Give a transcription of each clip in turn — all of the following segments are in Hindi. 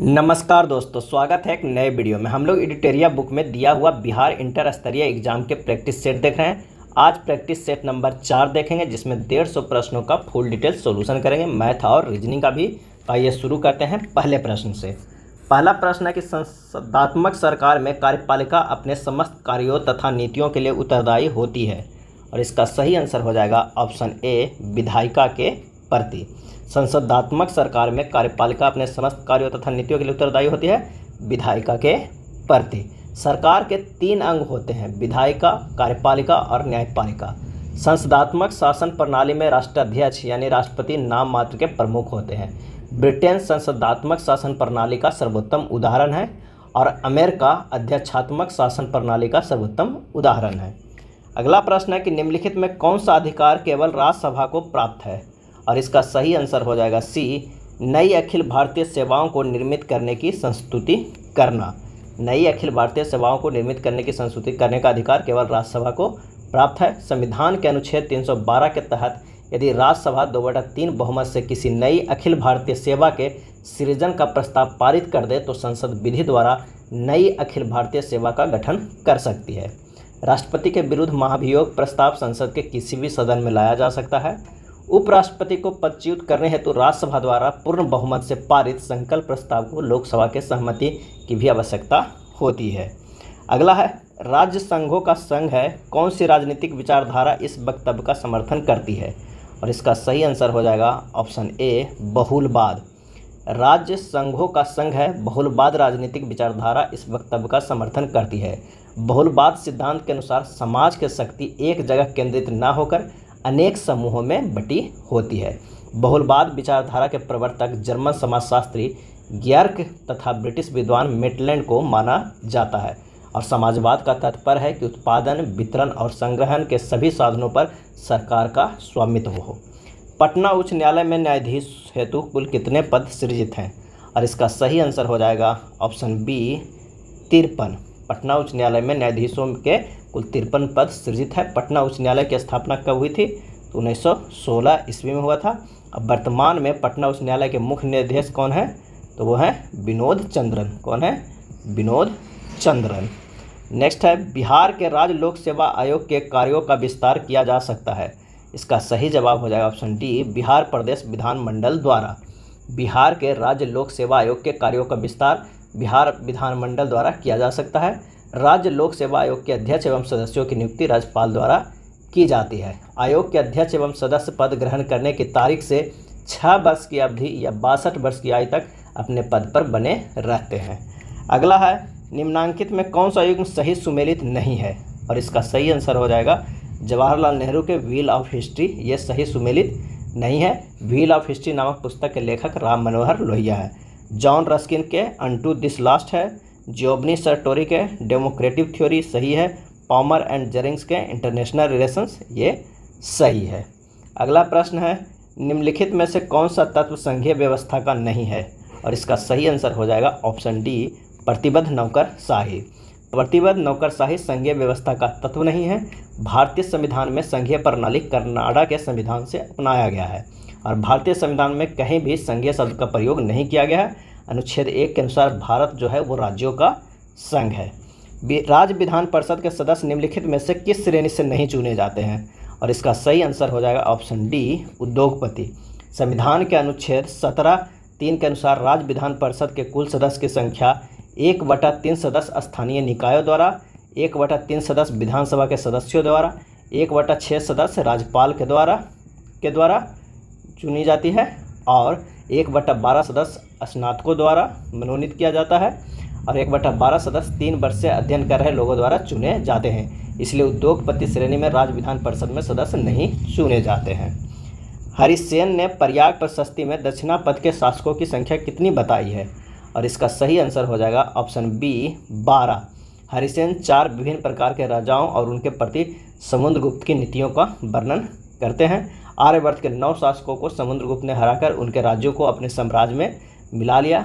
नमस्कार दोस्तों, स्वागत है एक नए वीडियो में। हम लोग एडिटोरिया बुक में दिया हुआ बिहार इंटर स्तरीय एग्जाम के प्रैक्टिस सेट देख रहे हैं। आज प्रैक्टिस सेट नंबर 4 देखेंगे, जिसमें 150 प्रश्नों का फुल डिटेल सॉल्यूशन करेंगे, मैथ और रीजनिंग का भी। आइए शुरू करते हैं पहले प्रश्न से। पहला प्रश्न है कि संसदात्मक सरकार में कार्यपालिका अपने समस्त कार्यों तथा नीतियों के लिए उत्तरदायी होती है, और इसका सही आंसर हो जाएगा ऑप्शन ए, विधायिका के प्रति। संसदात्मक सरकार में कार्यपालिका अपने समस्त कार्यों तथा नीतियों के लिए उत्तरदायी होती है, विधायिका के प्रति। सरकार के 3 अंग होते हैं, विधायिका, कार्यपालिका और न्यायपालिका। संसदात्मक शासन प्रणाली में राष्ट्राध्यक्ष यानी राष्ट्रपति नाम मात्र के प्रमुख होते हैं। ब्रिटेन संसदात्मक शासन प्रणाली का सर्वोत्तम उदाहरण है, और अमेरिका अध्यक्षात्मक शासन प्रणाली का सर्वोत्तम उदाहरण है। अगला प्रश्न है कि निम्नलिखित में कौन सा अधिकार केवल राज्यसभा को प्राप्त है, और इसका सही आंसर हो जाएगा सी, नई अखिल भारतीय सेवाओं को निर्मित करने की संस्तुति करना। नई अखिल भारतीय सेवाओं को निर्मित करने की संस्तुति करने का अधिकार केवल राज्यसभा को प्राप्त है। संविधान के अनुच्छेद 312 के तहत यदि राज्यसभा 2/3 बहुमत से किसी नई अखिल भारतीय सेवा के सृजन का प्रस्ताव पारित कर दे तो संसद विधि द्वारा नई अखिल भारतीय सेवा का गठन कर सकती है। राष्ट्रपति के विरुद्ध महाभियोग प्रस्ताव संसद के किसी भी सदन में लाया जा सकता है। उपराष्ट्रपति को पदच्युत करने हेतु राज्यसभा द्वारा पूर्ण बहुमत से पारित संकल्प प्रस्ताव को लोकसभा के सहमति की भी आवश्यकता होती है। अगला है, राज्य संघों का संघ है, कौन सी राजनीतिक विचारधारा इस वक्तव्य का समर्थन करती है, और इसका सही आंसर हो जाएगा ऑप्शन ए, बहुलवाद। राज्य संघों का संघ है, बहुलवाद राजनीतिक विचारधारा इस वक्तव्य का समर्थन करती है। बहुलवाद सिद्धांत के अनुसार समाज की शक्ति एक जगह केंद्रित न होकर अनेक समूहों में बटी होती है। बहुलवाद विचारधारा के प्रवर्तक जर्मन समाजशास्त्री ग्यार्क तथा ब्रिटिश विद्वान मेटलैंड को माना जाता है, और समाजवाद का तात्पर्य है कि उत्पादन, वितरण और संग्रहण के सभी साधनों पर सरकार का स्वामित्व हो। पटना उच्च न्यायालय में न्यायाधीश हेतु कुल कितने पद सृजित हैं, और इसका सही आंसर हो जाएगा ऑप्शन बी, 53। पटना उच्च न्यायालय में न्यायाधीशों के कुल 53 पद सृजित है। पटना उच्च न्यायालय की स्थापना कब हुई थी, तो 1916 ईस्वी में हुआ था। अब वर्तमान में पटना उच्च न्यायालय के मुख्य न्यायाधीश कौन है, तो वो है विनोद चंद्रन। कौन है, विनोद चंद्रन। नेक्स्ट है, बिहार के राज्य लोक सेवा आयोग के कार्यों का विस्तार किया जा सकता है, इसका सही जवाब हो जाएगा ऑप्शन डी, बिहार प्रदेश विधानमंडल द्वारा। बिहार के राज्य लोक सेवा आयोग के कार्यों का विस्तार बिहार विधानमंडल द्वारा किया जा सकता है। राज्य लोक सेवा आयोग के अध्यक्ष एवं सदस्यों की नियुक्ति राज्यपाल द्वारा की जाती है। आयोग के अध्यक्ष एवं सदस्य पद ग्रहण करने की तारीख से 6 वर्ष की अवधि या 62 वर्ष की आयु तक अपने पद पर बने रहते हैं। अगला है, निम्नांकित में कौन सा युग्म सही सुमेलित नहीं है, और इसका सही आंसर हो जाएगा जवाहरलाल नेहरू के व्हील ऑफ हिस्ट्री, ये सही सुमेलित नहीं है। व्हील ऑफ हिस्ट्री नामक पुस्तक के लेखक राम मनोहर लोहिया है। जॉन रस्किन के अनटू दिस लास्ट है। जोबनी सर्टोरी के डेमोक्रेटिक थ्योरी सही है। पॉमर एंड जरिंग्स के इंटरनेशनल रिलेशंस, ये सही है। अगला प्रश्न है, निम्नलिखित में से कौन सा तत्व संघीय व्यवस्था का नहीं है, और इसका सही आंसर हो जाएगा ऑप्शन डी, प्रतिबद्ध नौकरशाही। प्रतिबद्ध नौकरशाही संघीय व्यवस्था का तत्व नहीं है। भारतीय संविधान में संघीय प्रणाली कनाडा के संविधान से अपनाया गया है, और भारतीय संविधान में कहीं भी संघीय शब्द का प्रयोग नहीं किया गया है। अनुच्छेद 1 के अनुसार भारत जो है वो राज्यों का संघ है। राज्य विधान परिषद के सदस्य निम्नलिखित में से किस श्रेणी से नहीं चुने जाते हैं, और इसका सही आंसर हो जाएगा ऑप्शन डी, उद्योगपति। संविधान के अनुच्छेद 17(3) के अनुसार राज्य विधान परिषद के कुल सदस्य की संख्या 1/3 सदस्य स्थानीय निकायों द्वारा, 1/3 सदस्य विधानसभा के सदस्यों द्वारा, 1/6 सदस्य राज्यपाल के द्वारा चुनी जाती है, और 1/12 सदस्य स्नातकों द्वारा मनोनीत किया जाता है, और 1/12 सदस्य 3 वर्ष से अध्ययन कर रहे लोगों द्वारा चुने जाते हैं। इसलिए उद्योगपति श्रेणी में राज्य विधान परिषद में सदस्य नहीं चुने जाते हैं। हरिसेन ने प्रयाग प्रशस्ति में दक्षिणा पद के शासकों की संख्या कितनी बताई है, और इसका सही आंसर हो जाएगा ऑप्शन बी, 12। हरिसेन 4 विभिन्न प्रकार के राजाओं और उनके प्रति समुद्रगुप्त की नीतियों का वर्णन करते हैं। आर्यवर्त के 9 शासकों को समुद्रगुप्त ने हराकर उनके राज्यों को अपने साम्राज्य में मिला लिया।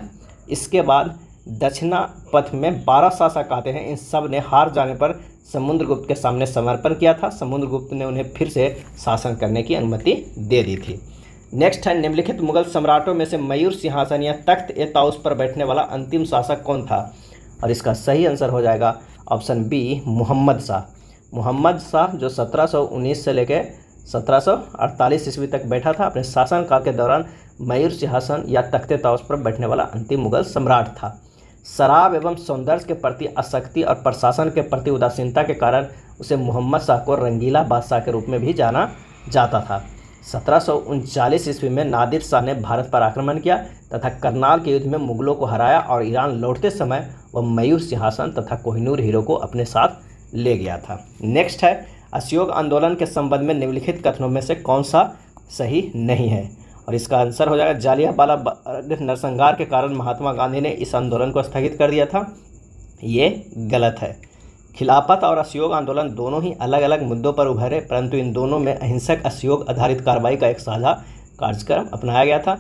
इसके बाद दक्षिणा पथ में 12 शासक आते हैं। इन सब ने हार जाने पर समुद्रगुप्त के सामने समर्पण किया था। समुद्रगुप्त ने उन्हें फिर से शासन करने की अनुमति दे दी थी। नेक्स्ट है, निम्नलिखित मुगल सम्राटों में से मयूर सिंहासन या तख्त ए ताउस पर बैठने वाला अंतिम शासक कौन था? और इसका सही आंसर हो जाएगा ऑप्शन बी, मोहम्मद शाह। मोहम्मद शाह जो 1719 से लेकर 1748 ईस्वी तक बैठा था, अपने शासनकाल के दौरान मयूर सिंहासन या तख्ते ताउस पर बैठने वाला अंतिम मुगल सम्राट था। शराब एवं सौंदर्य के प्रति आसक्ति और प्रशासन के प्रति उदासीनता के कारण उसे मोहम्मद शाह को रंगीला बादशाह के रूप में भी जाना जाता था। 1739 ईस्वी में नादिर शाह ने भारत पर आक्रमण किया तथा करनाल के युद्ध में मुगलों को हराया और ईरान लौटते समय वह मयूर सिंहासन तथा कोहिनूर हीरो को अपने साथ ले गया था। नेक्स्ट है, असहयोग आंदोलन के संबंध में निम्नलिखित कथनों में से कौन सा सही नहीं है? और इसका आंसर हो जाएगा, जालियांवाला बाग नरसंहार के कारण महात्मा गांधी ने इस आंदोलन को स्थगित कर दिया था। ये गलत है। खिलाफत और असहयोग आंदोलन दोनों ही अलग अलग मुद्दों पर उभरे, परंतु इन दोनों में अहिंसक असहयोग आधारित कार्रवाई का एक साझा कार्यक्रम अपनाया गया था।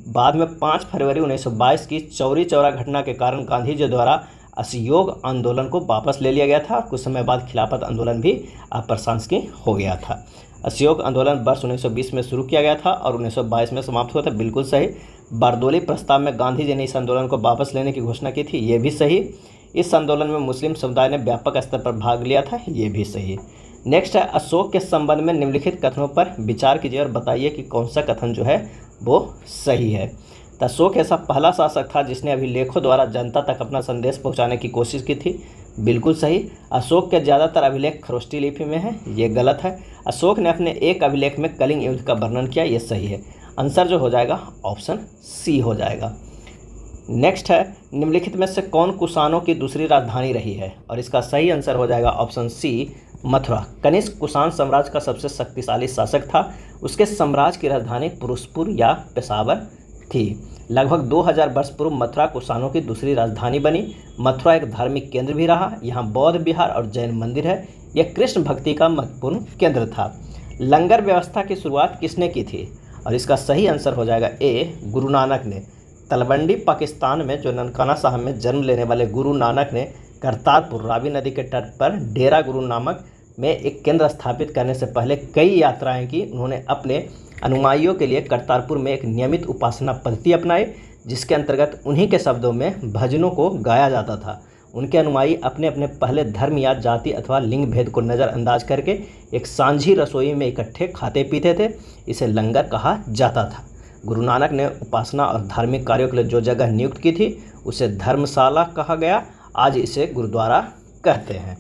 बाद में 5 फरवरी 1922 की चौरी चौरा घटना के कारण गांधी जी द्वारा असहयोग आंदोलन को वापस ले लिया गया था। कुछ समय बाद खिलाफत आंदोलन भी अप्रशंसनीय हो गया था। असहयोग आंदोलन वर्ष 1920 में शुरू किया गया था और 1922 में समाप्त हुआ था। बिल्कुल सही। बारदोली प्रस्ताव में गांधी जी ने इस आंदोलन को वापस लेने की घोषणा की थी। ये भी सही। इस आंदोलन में मुस्लिम समुदाय ने व्यापक स्तर पर भाग लिया था। ये भी सही। नेक्स्ट है, अशोक के संबंध में निम्नलिखित कथनों पर विचार कीजिए और बताइए कि कौन सा कथन जो है वो सही है। तो अशोक ऐसा पहला शासक था जिसने अभिलेखों द्वारा जनता तक अपना संदेश पहुंचाने की कोशिश की थी। बिल्कुल सही। अशोक के ज़्यादातर अभिलेख खरोष्टी लिपि में हैं। ये गलत है। अशोक ने अपने एक अभिलेख में कलिंग युद्ध का वर्णन किया। ये सही है। आंसर जो हो जाएगा ऑप्शन सी हो जाएगा। नेक्स्ट है, निम्नलिखित में से कौन कुषाणों की दूसरी राजधानी रही है? और इसका सही आंसर हो जाएगा ऑप्शन सी, मथुरा। कनिष्क कुषाण साम्राज्य का सबसे शक्तिशाली शासक था। उसके साम्राज्य की राजधानी पुरुषपुर या पेशावर थी। लगभग 2000 वर्ष पूर्व मथुरा कुषाणों की दूसरी राजधानी बनी। मथुरा एक धार्मिक केंद्र भी रहा। यहाँ बौद्ध विहार और जैन मंदिर है। यह कृष्ण भक्ति का महत्वपूर्ण केंद्र था। लंगर व्यवस्था की शुरुआत किसने की थी? और इसका सही आंसर हो जाएगा ए, गुरु नानक ने। तलवंडी पाकिस्तान में जो ननकाना साहब में जन्म लेने वाले गुरु नानक ने करतारपुर रावी नदी के तट पर डेरा गुरु नानक में एक केंद्र स्थापित करने से पहले कई यात्राएं की। उन्होंने अपने अनुयायियों के लिए करतारपुर में एक नियमित उपासना पद्धति अपनाई, जिसके अंतर्गत उन्हीं के शब्दों में भजनों को गाया जाता था। उनके अनुयायी अपने अपने पहले धर्म या जाति अथवा लिंग भेद को नज़रअंदाज करके एक सांझी रसोई में इकट्ठे खाते पीते थे। इसे लंगर कहा जाता था। गुरु नानक ने उपासना और धार्मिक कार्यों के लिए जो जगह नियुक्त की थी उसे धर्मशाला कहा गया। आज इसे गुरुद्वारा कहते हैं।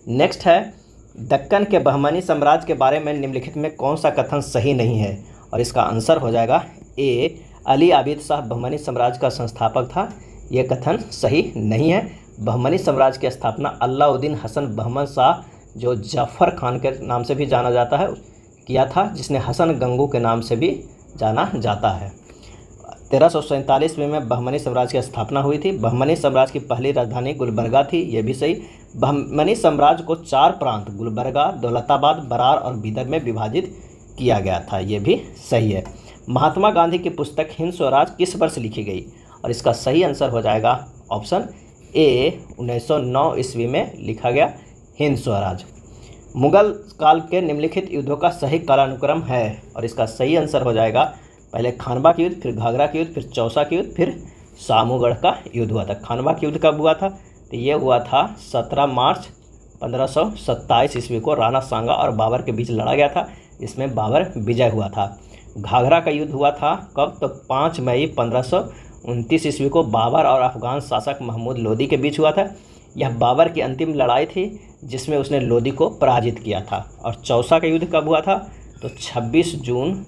नेक्स्ट है, दक्कन के बहमनी साम्राज्य के बारे में निम्नलिखित में कौन सा कथन सही नहीं है? और इसका आंसर हो जाएगा ए, अली आबिद शाह बहमनी साम्राज्य का संस्थापक था। यह कथन सही नहीं है। बहमनी साम्राज्य की स्थापना अलाउद्दीन हसन बहमन शाह, जो जाफ़र खान के नाम से भी जाना जाता है, किया था, जिसने हसन गंगू के नाम से भी जाना जाता है। 1347 में बहमनी साम्राज्य की स्थापना हुई थी। बहमनी साम्राज्य की पहली राजधानी गुलबर्गा थी। ये भी सही। बहमनी साम्राज्य को 4 प्रांत गुलबर्गा, दौलताबाद, बरार और बीदर में विभाजित किया गया था। ये भी सही है। महात्मा गांधी की पुस्तक हिंद स्वराज किस वर्ष लिखी गई? और इसका सही आंसर हो जाएगा ऑप्शन ए, 1909 ईस्वी में लिखा गया हिंद स्वराज। मुगल काल के निम्नलिखित युद्धों का सही कालानुक्रम है? और इसका सही आंसर हो जाएगा पहले खानवा के युद्ध, फिर घाघरा के युद्ध, फिर चौसा के युद्ध, फिर सामूगढ़ का युद्ध हुआ था। खानवा के युद्ध कब हुआ था? तो ये हुआ था 17 मार्च 1527 ईस्वी को। राणा सांगा और बाबर के बीच लड़ा गया था, इसमें बाबर विजय हुआ था। घाघरा का युद्ध हुआ था कब? तो 5 मई 1529 ईस्वी को बाबर और अफगान शासक महमूद लोदी के बीच हुआ था। यह बाबर की अंतिम लड़ाई थी जिसमें उसने लोदी को पराजित किया था। और चौसा का युद्ध कब हुआ था? तो 26 जून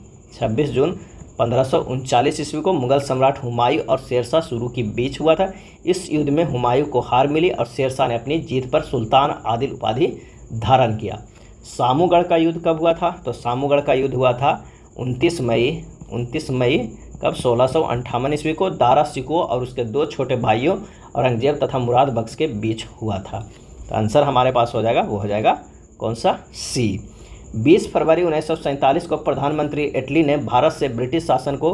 1539 ईस्वी को मुगल सम्राट हुमायूं और शेरशाह शुरू के बीच हुआ था। इस युद्ध में हुमायूं को हार मिली और शेरशाह ने अपनी जीत पर सुल्तान आदिल उपाधि धारण किया। सामूगढ़ का युद्ध कब हुआ था? तो सामूगढ़ का युद्ध हुआ था 29 मई कब? 1658 ईस्वी को दारा शिकोह और उसके 2 छोटे भाइयों औरंगजेब तथा मुराद बख्श के बीच हुआ था। तो आंसर हमारे पास हो जाएगा, वो हो जाएगा कौन सा? सी। 20 फरवरी 1947 को प्रधानमंत्री एटली ने भारत से ब्रिटिश शासन को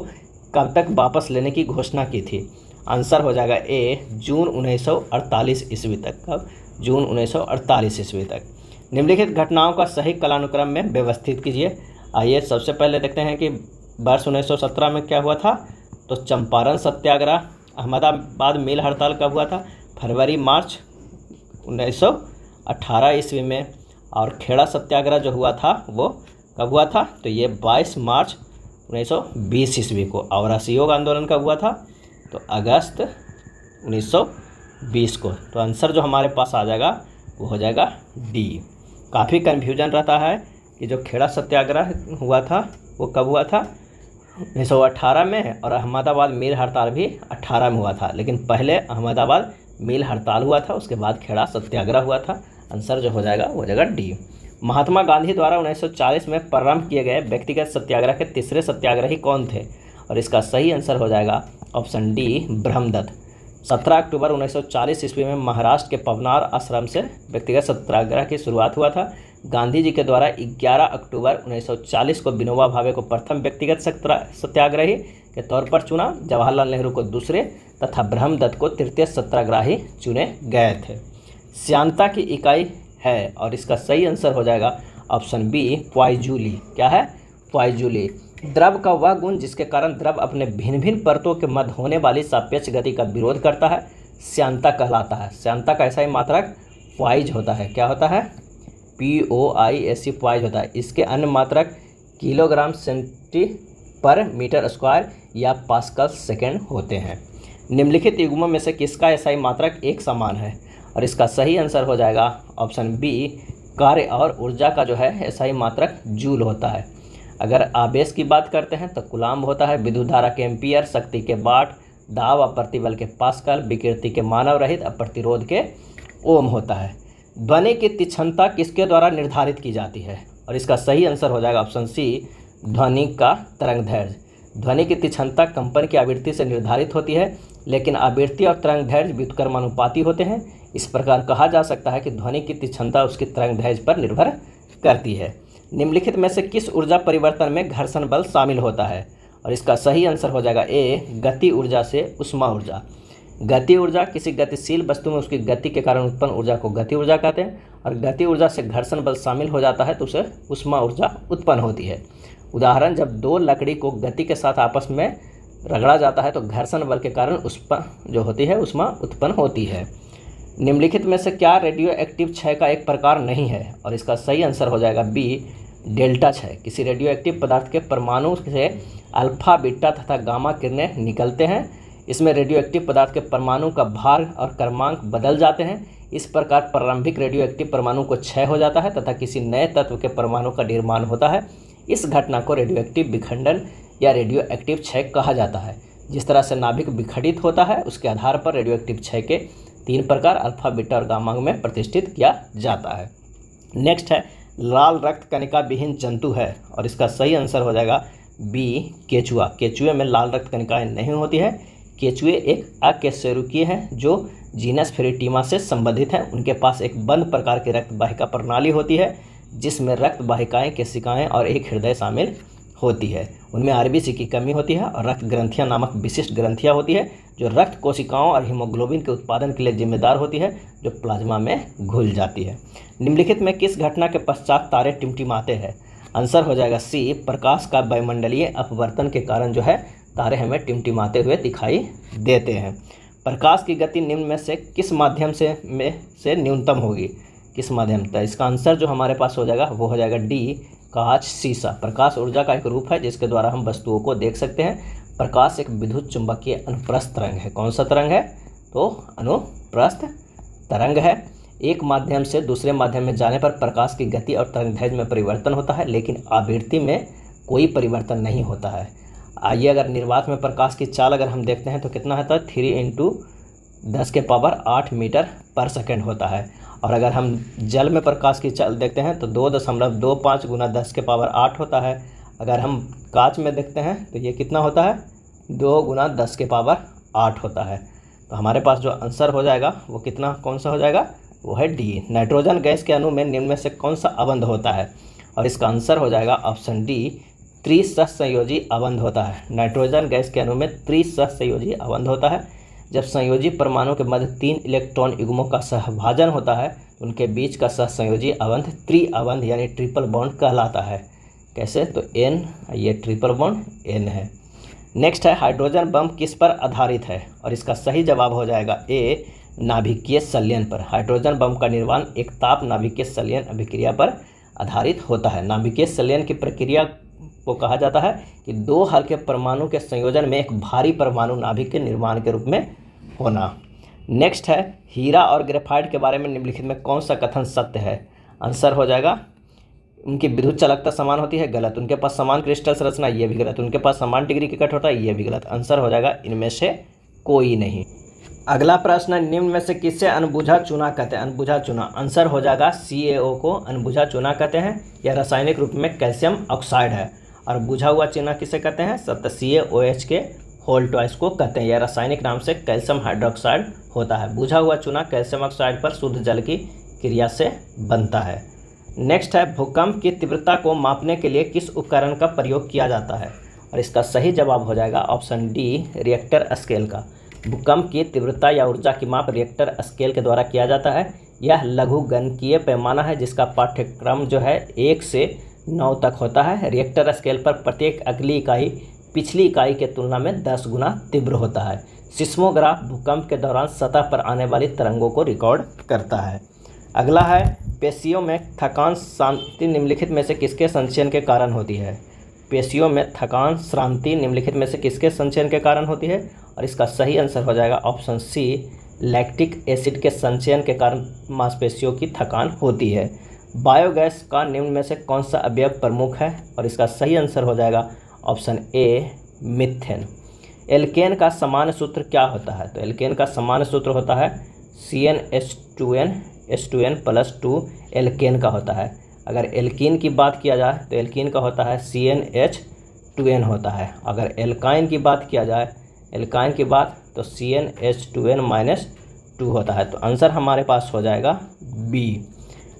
कब तक वापस लेने की घोषणा की थी? आंसर हो जाएगा ए, जून 1948 ईस्वी तक। कब? जून 1948 ईस्वी तक। निम्नलिखित घटनाओं का सही कालानुक्रम में व्यवस्थित कीजिए। आइए सबसे पहले देखते हैं कि वर्ष 1917 में क्या हुआ था, तो चंपारण सत्याग्रह। अहमदाबाद मिल हड़ताल कब हुआ था, फरवरी मार्च 1918 ईस्वी में। और खेड़ा सत्याग्रह जो हुआ था वो कब हुआ था, तो ये 22 मार्च 1920 ईस्वी को। और असहयोग आंदोलन कब हुआ था, तो अगस्त 1920 को। तो आंसर जो हमारे पास आ जाएगा वो हो जाएगा डी। काफ़ी कन्फ्यूजन रहता है कि जो खेड़ा सत्याग्रह हुआ था वो कब हुआ था, 1918 में, और अहमदाबाद मिल हड़ताल भी 18 में हुआ था। लेकिन पहले अहमदाबाद मिल हड़ताल हुआ था, उसके बाद खेड़ा सत्याग्रह हुआ था। आंसर जो हो जाएगा वो हो जाएगा डी। महात्मा गांधी द्वारा 1940 में प्रारंभ किए गए व्यक्तिगत सत्याग्रह के तीसरे सत्याग्रही कौन थे, और इसका सही आंसर हो जाएगा ऑप्शन डी, ब्रह्मदत्त। 17 अक्टूबर 1940 ईस्वी में महाराष्ट्र के पवनार आश्रम से व्यक्तिगत सत्याग्रह की शुरुआत हुआ था। गांधी जी के द्वारा 11 अक्टूबर 1940 को विनोबा भावे को प्रथम व्यक्तिगत सत्याग्रही के तौर पर चुना, जवाहरलाल नेहरू को दूसरे तथा ब्रह्मदत्त को तृतीय सत्याग्रही चुने गए थे। श्यानता की इकाई है, और इसका सही आंसर हो जाएगा ऑप्शन बी, पॉइजूली। क्या है, पॉइजूली। द्रव का वह गुण जिसके कारण द्रव अपने भिन्न भिन्न परतों के मध्य होने वाली सापेक्ष गति का विरोध करता है, श्यानता कहलाता है। श्यानता का ऐसा ही मात्रक पॉइज होता है। क्या होता है, POISE, पॉइज होता है। इसके अन्य मात्रक किलोग्राम सेंटी पर मीटर स्क्वायर या पास्कल सेकेंड होते हैं। निम्नलिखित युग्मों में से किसका एसआई मात्रक एक समान है, और इसका सही आंसर हो जाएगा ऑप्शन बी, कार्य और ऊर्जा का जो है एसआई मात्रक जूल होता है। अगर आवेश की बात करते हैं तो कूलाम्ब होता है, विद्युत धारा के एम्पियर, शक्ति के वाट, दाब और प्रतिबल के पास्कल, विकृति के मानव रहित और प्रतिरोध के ओम होता है। ध्वनि की तीक्ष्णता किसके द्वारा निर्धारित की जाती है, और इसका सही आंसर हो जाएगा ऑप्शन सी, ध्वनि का तरंगदैर्घ्य। ध्वनि की तीक्ष्णता कंपन की आवृत्ति से निर्धारित होती है, लेकिन आवृत्ति और तरंगदैर्घ्य व्युत्क्रमानुपाती होते हैं। इस प्रकार कहा जा सकता है कि ध्वनि की तीक्ष्णता उसकी तरंगदैर्घ्य पर निर्भर करती है। निम्नलिखित में से किस ऊर्जा परिवर्तन में घर्षण बल शामिल होता है, और इसका सही आंसर हो जाएगा ए, गति ऊर्जा से उष्मा ऊर्जा। गति ऊर्जा किसी गतिशील वस्तु में उसकी गति के कारण उत्पन्न ऊर्जा को गति ऊर्जा कहते हैं, और गति ऊर्जा से घर्षण बल शामिल हो जाता है तो उसे उष्मा ऊर्जा उत्पन्न होती है। उदाहरण, जब दो लकड़ी को गति के साथ आपस में रगड़ा जाता है तो घर्षण बल के कारण उष्मा जो होती है उष्मा उत्पन्न होती है। निम्नलिखित में से क्या रेडियो एक्टिव क्षय का एक प्रकार नहीं है, और इसका सही आंसर हो जाएगा बी, डेल्टा क्षय। किसी रेडियो एक्टिव पदार्थ के परमाणु से अल्फा, बीटा तथा गामा किरणें निकलते हैं। इसमें रेडियो एक्टिव पदार्थ के परमाणु का भार और क्रमांक बदल जाते हैं। इस प्रकार प्रारंभिक रेडियो एक्टिव परमाणु को क्षय हो जाता है तथा किसी नए तत्व के परमाणु का निर्माण होता है। इस घटना को रेडियो एक्टिव विखंडन या रेडियो एक्टिव क्षय कहा जाता है। जिस तरह से नाभिक विखंडित होता है उसके आधार पर रेडियो एक्टिव क्षय के 3 प्रकार अल्फा, बीटा और गामा में प्रतिष्ठित किया जाता है। नेक्स्ट है, लाल रक्त कणिका विहीन जंतु है, और इसका सही आंसर हो जाएगा बी, केचुआ। केचुए में लाल रक्त कणिकाएं नहीं होती है। केचुए एक अकशेरुकीय हैं जो जीनस फेरेटिमा से संबंधित हैं। उनके पास एक बंद प्रकार की रक्त वाहिका प्रणाली होती है जिसमें रक्त वाहिकाएं, केशिकाएं और एक हृदय शामिल होती है। उनमें आरबीसी की कमी होती है और रक्त ग्रंथियां नामक विशिष्ट ग्रंथियां होती है जो रक्त कोशिकाओं और हीमोग्लोबिन के उत्पादन के लिए जिम्मेदार होती है, जो प्लाज्मा में घुल जाती है। निम्नलिखित में किस घटना के पश्चात तारे टिमटिमाते हैं? आंसर हो जाएगा सी, प्रकाश का वायुमंडलीय अपवर्तन के कारण जो है तारे हमें टिमटिमाते हुए दिखाई देते हैं। प्रकाश की गति निम्न में से किस माध्यम से न्यूनतम होगी? किस माध्यम? तो इसका आंसर जो हमारे पास हो जाएगा वो हो जाएगा डी, कांच, शीशा। प्रकाश ऊर्जा का एक रूप है जिसके द्वारा हम वस्तुओं को देख सकते हैं। प्रकाश एक विद्युत चुंबकीय अनुप्रस्थ तरंग है। कौन सा तरंग है? तो अनुप्रस्थ तरंग है। एक माध्यम से दूसरे माध्यम में जाने पर प्रकाश की गति और तरंगदैर्घ्य में परिवर्तन होता है, लेकिन आवृत्ति में कोई परिवर्तन नहीं होता है। आइए अगर निर्वात में प्रकाश की चाल अगर हम देखते हैं तो कितना होता है? 3 × 10⁸ मीटर पर सेकेंड होता है। और अगर हम जल में प्रकाश की चाल देखते हैं तो 2.25 × 10⁸ होता है। अगर हम कांच में देखते हैं तो ये कितना होता है? 2 × 10⁸ होता है। तो हमारे पास जो आंसर हो जाएगा वो कितना, कौन सा हो जाएगा? वो है डी। नाइट्रोजन गैस के अणु में निम्न में से कौन सा अबंध होता है? और इसका आंसर हो जाएगा ऑप्शन डी, त्रिसहसंयोजी अबंध होता है। नाइट्रोजन गैस के अणु में त्रिसहसंयोजी अबंध होता है। जब संयोजी परमाणु के मध्य 3 इलेक्ट्रॉन युग्मों का सहभाजन होता है उनके बीच का सहसंयोजी अबंध त्रिअबंध यानी ट्रिपल बॉन्ड कहलाता है। कैसे, तो N, ये ट्रिपल बॉन्ड N है। नेक्स्ट है हाइड्रोजन बम किस पर आधारित है, और इसका सही जवाब हो जाएगा A, नाभिकीय संलयन पर। हाइड्रोजन बम का निर्माण एक ताप नाभिकीय संलयन अभिक्रिया पर आधारित होता है। नाभिकीय संलयन की प्रक्रिया को कहा जाता है कि दो हल्के परमाणु के संयोजन में एक भारी परमाणु नाभिक के निर्माण के रूप में होना। नेक्स्ट है हीरा और ग्रेफाइट के बारे में निम्नलिखित में कौन सा कथन सत्य है। आंसर हो जाएगा उनकी विद्युत चालकता समान होती है, गलत। उनके पास समान क्रिस्टल संरचना, ये भी गलत। उनके पास समान डिग्री की कठोरता, ये भी गलत। आंसर हो जाएगा इनमें से कोई नहीं। अगला प्रश्न, निम्न में से किससे अनबुझा चूना कहते हैं। अनबुझा चूना, आंसर हो जाएगा CaO को अनबुझा चूना कहते हैं। यह रासायनिक रूप में कैल्शियम ऑक्साइड है। और बुझा हुआ चूना किसे कहते हैं, सत्य CaOH के होल ट्वाइस को कहते हैं। यह रासायनिक नाम से कैल्शियम हाइड्रोक्साइड होता है। बुझा हुआ चूना कैल्शियम ऑक्साइड पर शुद्ध जल की क्रिया से बनता है। नेक्स्ट है भूकंप की तीव्रता को मापने के लिए किस उपकरण का प्रयोग किया जाता है, और इसका सही जवाब हो जाएगा ऑप्शन डी, रिएक्टर स्केल का। भूकंप की तीव्रता या ऊर्जा की माप रिएक्टर स्केल के द्वारा किया जाता है। यह लघु गणकीय पैमाना है जिसका पाठ्यक्रम जो है 1 से 9 तक होता है। रिएक्टर स्केल पर प्रत्येक अगली इकाई पिछली इकाई के तुलना में 10 गुना तीव्र होता है। सिस्मोग्राफ भूकंप के दौरान सतह पर आने वाली तरंगों को रिकॉर्ड करता है। अगला है पेशियों में थकान श्रांति निम्नलिखित में से किसके संचयन के कारण होती है। पेशियों में थकान श्रांति निम्नलिखित में से किसके संचयन के कारण होती है, और इसका सही आंसर हो जाएगा ऑप्शन सी, लैक्टिक एसिड के संचयन के कारण मांसपेशियों की थकान होती है। बायोगैस का निम्न में से कौन सा अवयव प्रमुख है, और इसका सही आंसर हो जाएगा ऑप्शन ए, मीथेन। एल्केन का सामान्य सूत्र क्या होता है, तो एल्केन का सामान्य सूत्र होता है CnH2n+2 एल्केन का होता है। अगर एल्कीन की बात किया जाए तो एल्कीन का होता है CnH2n होता है। अगर एल्काइन की बात किया जाए, एल्काइन की बात, तो CnH2n-2 होता है। तो आंसर हमारे पास हो जाएगा बी।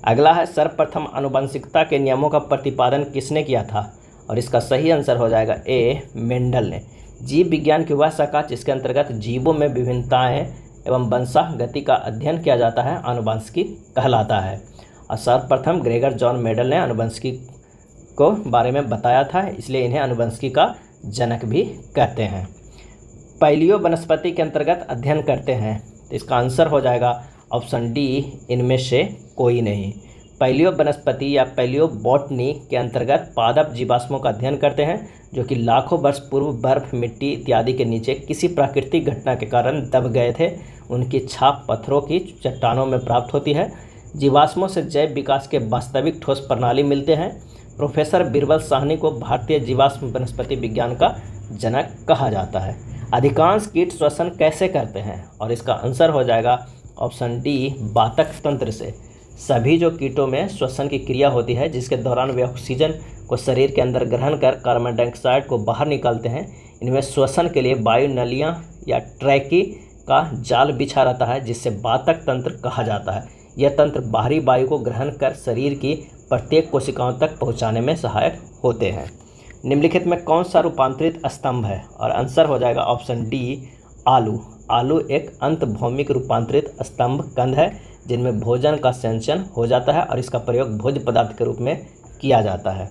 अगला है सर्वप्रथम आनुवंशिकता के नियमों का प्रतिपादन किसने किया था, और इसका सही आंसर हो जाएगा ए, मेंडल ने। जीव विज्ञान की वह शाखा जिसके अंतर्गत जीवों में विभिन्नताएं एवं वंशागति का अध्ययन किया जाता है आनुवंशिकी कहलाता है। और सर्वप्रथम ग्रेगर जॉन मेंडल ने आनुवंशिकी को बारे में बताया था, इसलिए इन्हें आनुवंशिकी का जनक भी कहते हैं। पैलियो वनस्पति के अंतर्गत अध्ययन करते हैं, तो इसका आंसर हो जाएगा ऑप्शन डी, इनमें से कोई नहीं। पैलियो वनस्पति या पैलियो बॉटनी के अंतर्गत पादप जीवाश्मों का अध्ययन करते हैं जो कि लाखों वर्ष पूर्व बर्फ, मिट्टी इत्यादि के नीचे किसी प्राकृतिक घटना के कारण दब गए थे। उनकी छाप पत्थरों की चट्टानों में प्राप्त होती है। जीवाश्मों से जैव विकास के वास्तविक ठोस प्रणाली मिलते हैं। प्रोफेसर बीरबल साहनी को भारतीय जीवाश्म वनस्पति विज्ञान का जनक कहा जाता है। अधिकांश कीट श्वसन कैसे करते हैं, और इसका आंसर हो जाएगा ऑप्शन डी, वातक तंत्र से। सभी जो कीटों में श्वसन की क्रिया होती है जिसके दौरान वे ऑक्सीजन को शरीर के अंदर ग्रहण कर कार्बन डाइऑक्साइड को बाहर निकालते हैं, इनमें श्वसन के लिए वायु नलियाँ या ट्रैकी का जाल बिछा रहता है जिससे वातक तंत्र कहा जाता है। यह तंत्र बाहरी वायु को ग्रहण कर शरीर की प्रत्येक कोशिकाओं तक पहुंचाने में सहायक होते हैं। निम्नलिखित में कौन सा रूपांतरित स्तंभ है, और आंसर हो जाएगा ऑप्शन डी, आलू। आलू एक अंतभौमिक रूपांतरित स्तंभ कंद है जिनमें भोजन का सेंचन हो जाता है और इसका प्रयोग भोज्य पदार्थ के रूप में किया जाता है।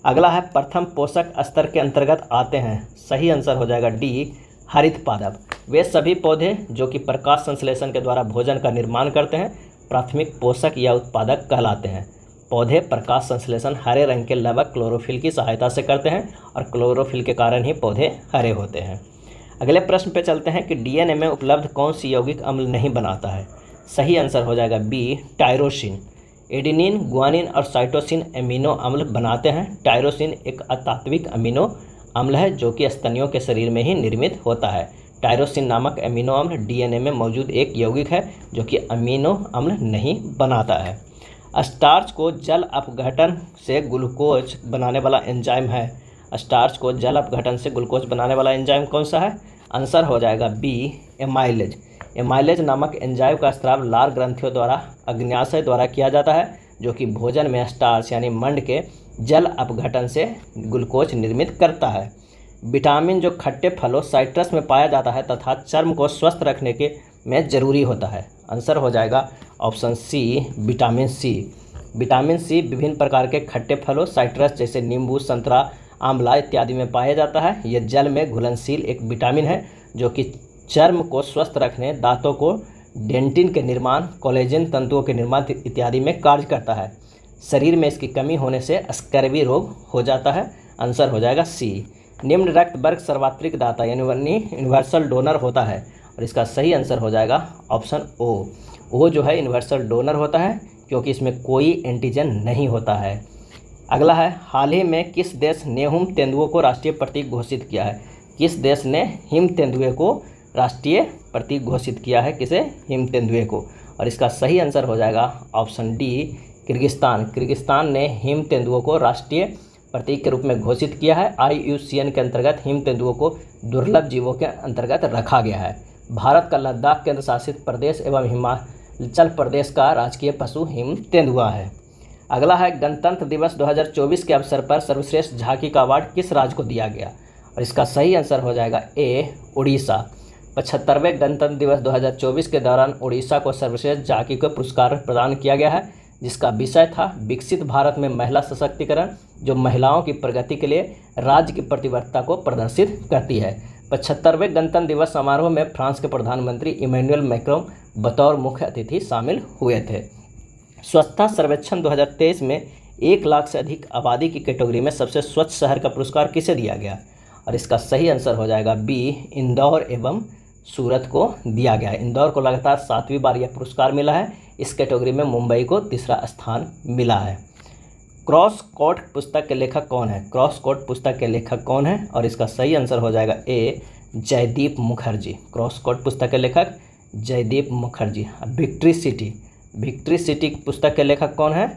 अगला है प्रथम पोषक स्तर के अंतर्गत आते हैं, सही आंसर हो जाएगा डी, हरित पादप। वे सभी पौधे जो कि प्रकाश संश्लेषण के द्वारा भोजन का निर्माण करते हैं प्राथमिक पोषक या उत्पादक कहलाते हैं। पौधे प्रकाश संश्लेषण हरे रंग के लवक क्लोरोफिल की सहायता से करते हैं और क्लोरोफिल के कारण ही पौधे हरे होते हैं। अगले प्रश्न पे चलते हैं कि डीएनए में उपलब्ध कौन सी यौगिक अम्ल नहीं बनाता है। सही आंसर हो जाएगा बी, टायरोसिन। एडेनिन, गुआनिन और साइटोसिन अमीनो अम्ल बनाते हैं। टायरोसिन एक अतात्विक अमीनो अम्ल है जो कि स्तनियों के शरीर में ही निर्मित होता है। टायरोसिन नामक अमीनो अम्ल डीएनए में मौजूद एक यौगिक है जो कि अमीनो अम्ल नहीं बनाता है। स्टार्च को जल अपघटन से ग्लूकोज बनाने वाला एंजाइम है। स्टार्च को जल अपघटन से ग्लूकोज बनाने वाला एंजाइम कौन सा है? आंसर हो जाएगा बी, एमाइलेज। एमाइलेज नामक एंजाइम का स्राव लार ग्रंथियों द्वारा अग्न्याशय द्वारा किया जाता है जो कि भोजन में स्टार्च यानी मंड के जल अपघटन से ग्लूकोज निर्मित करता है। विटामिन जो खट्टे फलों साइट्रस में पाया जाता है तथा चर्म को स्वस्थ रखने के में जरूरी होता है। आंसर हो जाएगा option C, vitamin C. Vitamin C विभिन्न प्रकार के खट्टे फलों साइट्रस जैसे नींबू, संतरा, आंवला इत्यादि में पाया जाता है। यह जल में घुलनशील एक विटामिन है जो कि चर्म को स्वस्थ रखने, दांतों को डेंटिन के निर्माण, कोलेजन तंतुओं के निर्माण इत्यादि में कार्य करता है। शरीर में इसकी कमी होने से स्कर्वी रोग हो जाता है। आंसर हो जाएगा सी। निम्न रक्त वर्ग सर्वात्रिक दाता यानी यूनिवर्सल डोनर होता है और इसका सही आंसर हो जाएगा ऑप्शन ओ जो है यूनिवर्सल डोनर होता है क्योंकि इसमें कोई एंटीजन नहीं होता है। अगला है, हाल ही में किस देश ने हिम तेंदुए को राष्ट्रीय प्रतीक घोषित किया है? किस देश ने हिम तेंदुए को राष्ट्रीय प्रतीक घोषित किया है? किसे? हिम तेंदुए को। और इसका सही आंसर हो जाएगा ऑप्शन डी किर्गिस्तान। किर्गिस्तान ने हिम तेंदुओं को राष्ट्रीय प्रतीक के रूप में घोषित किया है। IUCN के अंतर्गत हिम तेंदुओं को दुर्लभ जीवों के अंतर्गत रखा गया है। भारत का लद्दाख केंद्र शासित प्रदेश एवं हिमाचल प्रदेश का राजकीय पशु हिम तेंदुआ है। अगला है, गणतंत्र दिवस 2024 के अवसर पर सर्वश्रेष्ठ झांकी का अवार्ड किस राज्य को दिया गया? और इसका सही आंसर हो जाएगा ए उड़ीसा। 75वें गणतंत्र दिवस 2024 के दौरान उड़ीसा को सर्वश्रेष्ठ झांकी को पुरस्कार प्रदान किया गया है जिसका विषय था विकसित भारत में महिला सशक्तिकरण, जो महिलाओं की प्रगति के लिए राज्य की प्रतिबद्धता को प्रदर्शित करती है। 75वें गणतंत्र दिवस समारोह में फ्रांस के प्रधानमंत्री इमैनुअल मैक्रों बतौर मुख्य अतिथि शामिल हुए थे। स्वच्छता सर्वेक्षण 2023 में 1 लाख से अधिक आबादी की कैटेगरी में सबसे स्वच्छ शहर का पुरस्कार किसे दिया गया? और इसका सही आंसर हो जाएगा बी इंदौर एवं सूरत को दिया गया है। इंदौर को लगातार 7वीं बार यह पुरस्कार मिला है। इस कैटेगरी में मुंबई को तीसरा स्थान मिला है। क्रॉस कोड पुस्तक के लेखक कौन है? क्रॉस कोड पुस्तक के लेखक कौन है? और इसका सही आंसर हो जाएगा ए जयदीप मुखर्जी। क्रॉस कोड पुस्तक के लेखक जयदीप मुखर्जी। विक्ट्री सिटी पुस्तक के लेखक कौन है?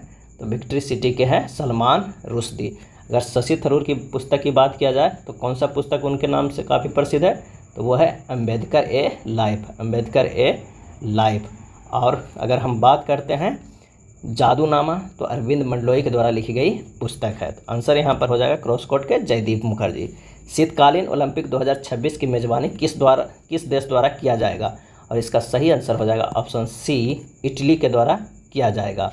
तो विक्ट्री सिटी के हैं सलमान रुश्दी। अगर शशि थरूर की पुस्तक की बात किया जाए तो कौन सा पुस्तक उनके नाम से काफ़ी प्रसिद्ध है? तो वो है अम्बेडकर ए लाइफ। और अगर हम बात करते हैं जादूनामा तो अरविंद मंडलोई के द्वारा लिखी गई पुस्तक है। तो आंसर यहाँ पर हो जाएगा क्रॉस कोड के जयदीप मुखर्जी। शीतकालीन ओलंपिक 2026 की मेजबानी किस देश द्वारा किया जाएगा? और इसका सही आंसर हो जाएगा ऑप्शन सी इटली के द्वारा किया जाएगा।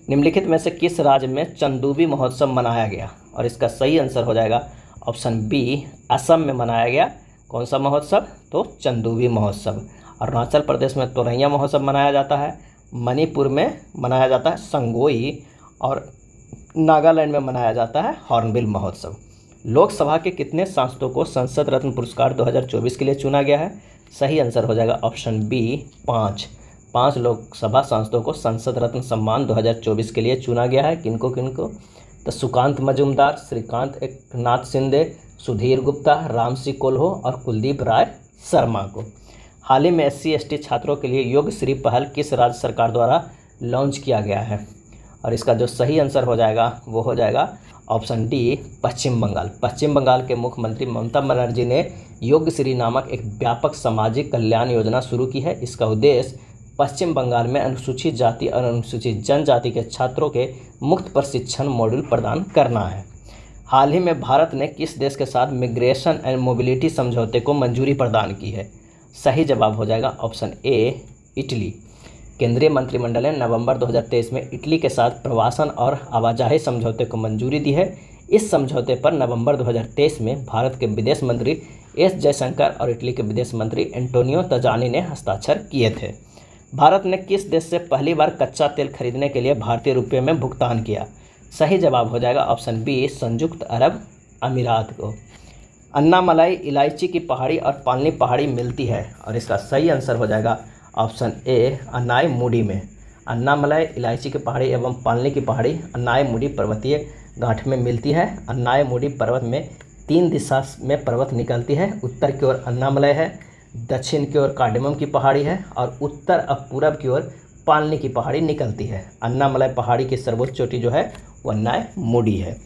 निम्नलिखित में से किस राज्य में चंदूबी महोत्सव मनाया गया? और इसका सही आंसर हो जाएगा ऑप्शन बी असम में मनाया गया। कौन सा महोत्सव? तो चंदूबी महोत्सव। अरुणाचल प्रदेश में तोरैया महोत्सव मनाया जाता है। मणिपुर में मनाया जाता है संगोई और नागालैंड में मनाया जाता है हॉर्नबिल महोत्सव। लोकसभा के कितने सांसदों को संसद रत्न पुरस्कार 2024 के लिए चुना गया है? सही आंसर हो जाएगा ऑप्शन बी 5 लोकसभा सांसदों को संसद रत्न सम्मान 2024 के लिए चुना गया है। किनको? तो सुकांत मजूमदार, श्रीकांत एकनाथ शिंदे, सुधीर गुप्ता, रामसिंह कोल्हो और कुलदीप राय शर्मा को। हाल ही में SC/ST छात्रों के लिए योगश्री पहल किस राज्य सरकार द्वारा लॉन्च किया गया है? और इसका जो सही आंसर हो जाएगा वो हो जाएगा ऑप्शन डी पश्चिम बंगाल। पश्चिम बंगाल के मुख्यमंत्री ममता बनर्जी ने योगश्री नामक एक व्यापक सामाजिक कल्याण योजना शुरू की है। इसका उद्देश्य पश्चिम बंगाल में अनुसूचित जाति और अनुसूचित जनजाति के छात्रों के मुफ्त प्रशिक्षण मॉड्यूल प्रदान करना है। हाल ही में भारत ने किस देश के साथ मिग्रेशन एंड मोबिलिटी समझौते को मंजूरी प्रदान की है? सही जवाब हो जाएगा ऑप्शन ए इटली। केंद्रीय मंत्रिमंडल ने नवंबर 2023 में इटली के साथ प्रवासन और आवाजाही समझौते को मंजूरी दी है। इस समझौते पर नवंबर 2023 में भारत के विदेश मंत्री एस जयशंकर और इटली के विदेश मंत्री एंटोनियो तजानी ने हस्ताक्षर किए थे। भारत ने किस देश से पहली बार कच्चा तेल खरीदने के लिए भारतीय रुपये में भुगतान किया? सही जवाब हो जाएगा ऑप्शन बी संयुक्त अरब अमीरात को। अन्नामलाई इलायची की पहाड़ी और पालनी पहाड़ी मिलती है और इसका सही आंसर हो जाएगा ऑप्शन ए अन्नाई मुडी में। अन्नामलाई इलायची की पहाड़ी एवं पालनी की पहाड़ी अन्नाई मुडी पर्वतीय गांठ में मिलती है। अन्नाई मुडी पर्वत में 3 दिशा में पर्वत निकलती है। उत्तर की ओर अन्नामलई है, दक्षिण की ओर कार्डेमम की पहाड़ी है और उत्तर और पूरब की ओर पालनी की पहाड़ी निकलती है। अन्नामलई पहाड़ी की सर्वोच्च चोटी जो है वो अन्नाई मुडी है।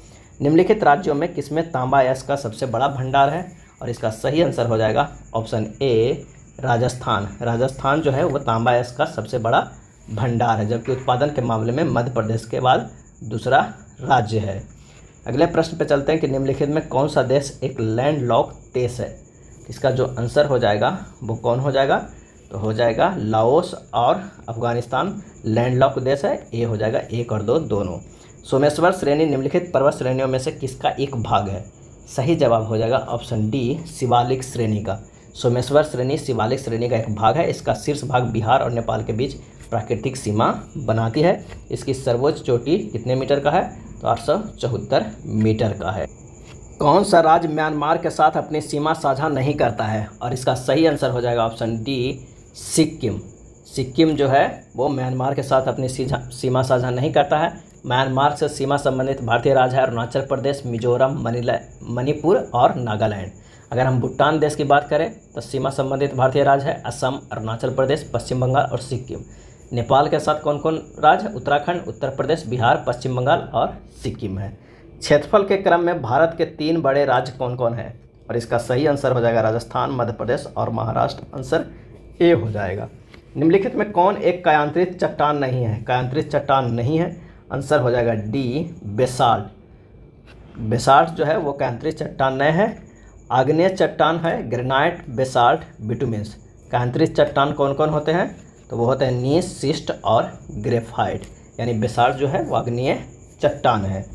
निम्नलिखित राज्यों में किसमें तांबा अयस्क का सबसे बड़ा भंडार है? और इसका सही आंसर हो जाएगा ऑप्शन ए राजस्थान। राजस्थान जो है वो तांबा अयस्क का सबसे बड़ा भंडार है, जबकि उत्पादन के मामले में मध्य प्रदेश के बाद दूसरा राज्य है। अगले प्रश्न पे चलते हैं कि निम्नलिखित में कौन सा देश एक लैंडलॉक देश है? इसका जो आंसर हो जाएगा वो कौन हो जाएगा? तो हो जाएगा लाओस और अफगानिस्तान लैंडलॉक देश है, ए हो जाएगा 1 और 2 दोनों। सोमेश्वर श्रेणी निम्नलिखित पर्वत श्रेणियों में से किसका एक भाग है? सही जवाब हो जाएगा ऑप्शन डी शिवालिक श्रेणी का। सोमेश्वर श्रेणी शिवालिक श्रेणी का एक भाग है। इसका शीर्ष भाग बिहार और नेपाल के बीच प्राकृतिक सीमा बनाती है। इसकी सर्वोच्च चोटी कितने मीटर का है? तो 874 मीटर का है। कौन सा राज्य म्यांमार के साथ अपनी सीमा साझा नहीं करता है? और इसका सही आंसर हो जाएगा ऑप्शन डी सिक्किम। सिक्किम जो है वो म्यांमार के साथ अपनी सीमा साझा नहीं करता है। म्यांमार से सीमा संबंधित भारतीय राज्य है अरुणाचल प्रदेश, मिजोरम, मणिपुर और नागालैंड। अगर हम भूटान देश की बात करें तो सीमा संबंधित भारतीय राज्य है असम, अरुणाचल प्रदेश, पश्चिम बंगाल और सिक्किम। नेपाल के साथ कौन कौन राज्य? उत्तराखंड, उत्तर प्रदेश, बिहार, पश्चिम बंगाल और सिक्किम है। क्षेत्रफल के क्रम में भारत के 3 बड़े राज्य कौन कौन हैं? और इसका सही आंसर हो जाएगा राजस्थान, मध्य प्रदेश और महाराष्ट्र। आंसर ए हो जाएगा। निम्नलिखित में कौन एक कायांतरित चट्टान नहीं है? कायांतरित चट्टान नहीं है, आंसर हो जाएगा डी बेसाल्ट। बेसाल्ट जो है वो कायांतरित चट्टान नहीं है। आग्नेय चट्टान है ग्रेनाइट, बेसाल्ट, बिटुमेंस। कायांतरित चट्टान कौन कौन होते हैं? तो वो होते हैं नीस, शिस्ट और ग्रेफाइट। यानी बेसाल्ट जो है वो आग्नेय चट्टान है।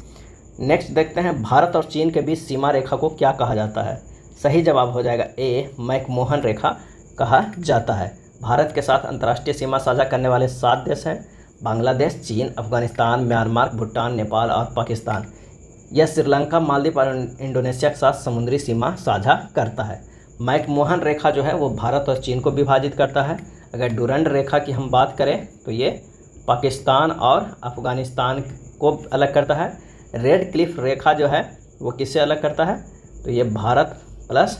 नेक्स्ट देखते हैं भारत और चीन के बीच सीमा रेखा को क्या कहा जाता है? सही जवाब हो जाएगा ए मैकमोहन रेखा कहा जाता है। भारत के साथ अंतर्राष्ट्रीय सीमा साझा करने वाले 7 देश हैं बांग्लादेश, चीन, अफगानिस्तान, म्यांमार, भूटान, नेपाल और पाकिस्तान। यह श्रीलंका, मालदीव और इंडोनेशिया के साथ समुद्री सीमा साझा करता है। मैकमोहन रेखा जो है वो भारत और चीन को विभाजित करता है। अगर डुरंड रेखा की हम बात करें तो ये पाकिस्तान और अफगानिस्तान को अलग करता है। रेड क्लिफ रेखा जो है वो किससे अलग करता है? तो ये भारत प्लस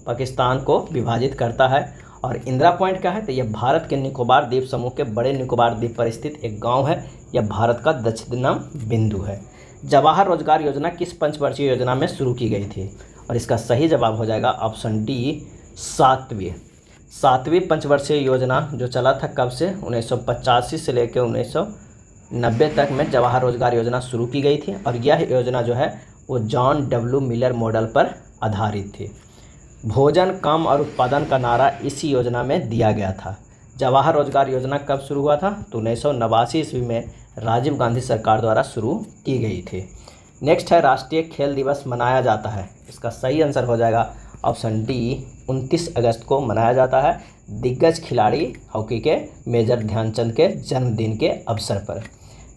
पाकिस्तान को विभाजित करता है। और इंदिरा पॉइंट क्या है? तो ये भारत के निकोबार द्वीप समूह के बड़े निकोबार द्वीप पर स्थित एक गांव है। यह भारत का दक्षिणतम बिंदु है। जवाहर रोजगार योजना किस पंचवर्षीय योजना में शुरू की गई थी? और इसका सही जवाब हो जाएगा ऑप्शन डी 7वीं पंचवर्षीय योजना जो चला था कब से? 1985 से लेकर 1990 तक में जवाहर रोजगार योजना शुरू की गई थी। और यह योजना जो है वो जॉन डब्ल्यू मिलर मॉडल पर आधारित थी। भोजन कम और उत्पादन का नारा इसी योजना में दिया गया था। जवाहर रोजगार योजना कब शुरू हुआ था? तो 1989 ईस्वी में राजीव गांधी सरकार द्वारा शुरू की गई थी। नेक्स्ट है राष्ट्रीय खेल दिवस मनाया जाता है। इसका सही आंसर हो जाएगा ऑप्शन डी 29 अगस्त को मनाया जाता है दिग्गज खिलाड़ी हॉकी के मेजर ध्यानचंद के जन्मदिन के अवसर पर।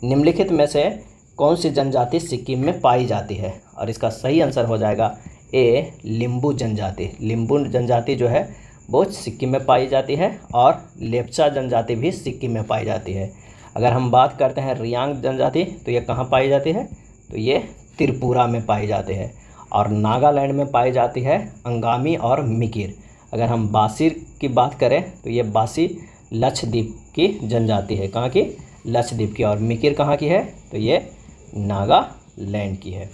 निम्नलिखित में से कौन सी जनजाति सिक्किम में पाई जाती है? और इसका सही आंसर हो जाएगा ए लिम्बू जनजाति। लिम्बू जनजाति जो है वो सिक्किम में पाई जाती है और लेप्चा जनजाति भी सिक्किम में पाई जाती है। अगर हम बात करते हैं रियांग जनजाति तो ये कहाँ पाई जाती है? तो ये त्रिपुरा में पाई जाती है। और नागालैंड में पाई जाती है अंगामी और मिकिर। अगर हम बासी की बात करें तो ये बासी लक्षद्वीप की जनजाति है। कहाँ की? लक्षद्वीप की। और मिकिर कहाँ की है? तो ये नागालैंड की है।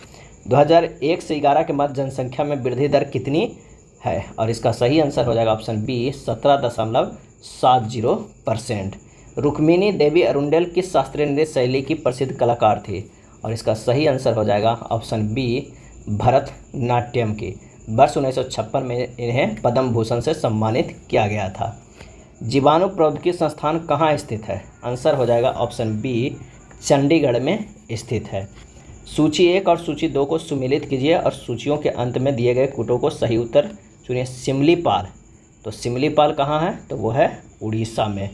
2001 से 11 के मध्य जनसंख्या में वृद्धि दर कितनी है? और इसका सही आंसर हो जाएगा ऑप्शन बी 17.70%। रुक्मिणी देवी अरुंडेल किस शास्त्रीय नृत्य शैली की प्रसिद्ध कलाकार थी? और इसका सही आंसर हो जाएगा ऑप्शन बी भरतनाट्यम की। वर्ष 1956 में इन्हें पद्म भूषण से सम्मानित किया गया था। जीवाणु प्रौद्योगिकी संस्थान कहाँ स्थित है? आंसर हो जाएगा ऑप्शन बी चंडीगढ़ में स्थित है। सूची 1 और सूची 2 को सुमेलित कीजिए और सूचियों के अंत में दिए गए कूटों को सही उत्तर चुनिए। सिमलीपाल, तो सिमलीपाल कहाँ है? तो वो है उड़ीसा में।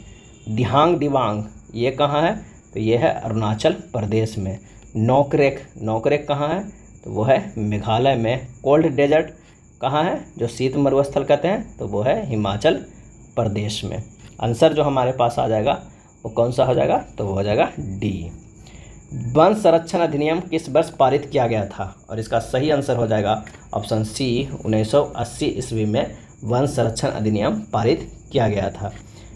दिहांग दिवांग ये कहाँ है? तो ये है अरुणाचल प्रदेश में। नोकरेक, नोकरेक कहाँ है? तो वो है मेघालय में। कोल्ड डेजर्ट कहाँ है? जो शीत मरुस्थल कहते हैं तो वो है हिमाचल प्रदेश में। आंसर जो हमारे पास आ जाएगा वो कौन सा हो जाएगा? तो वो हो जाएगा डी। वन संरक्षण अधिनियम किस वर्ष पारित किया गया था? और इसका सही आंसर हो जाएगा ऑप्शन सी 1980 ईस्वी में वन संरक्षण अधिनियम पारित किया गया था।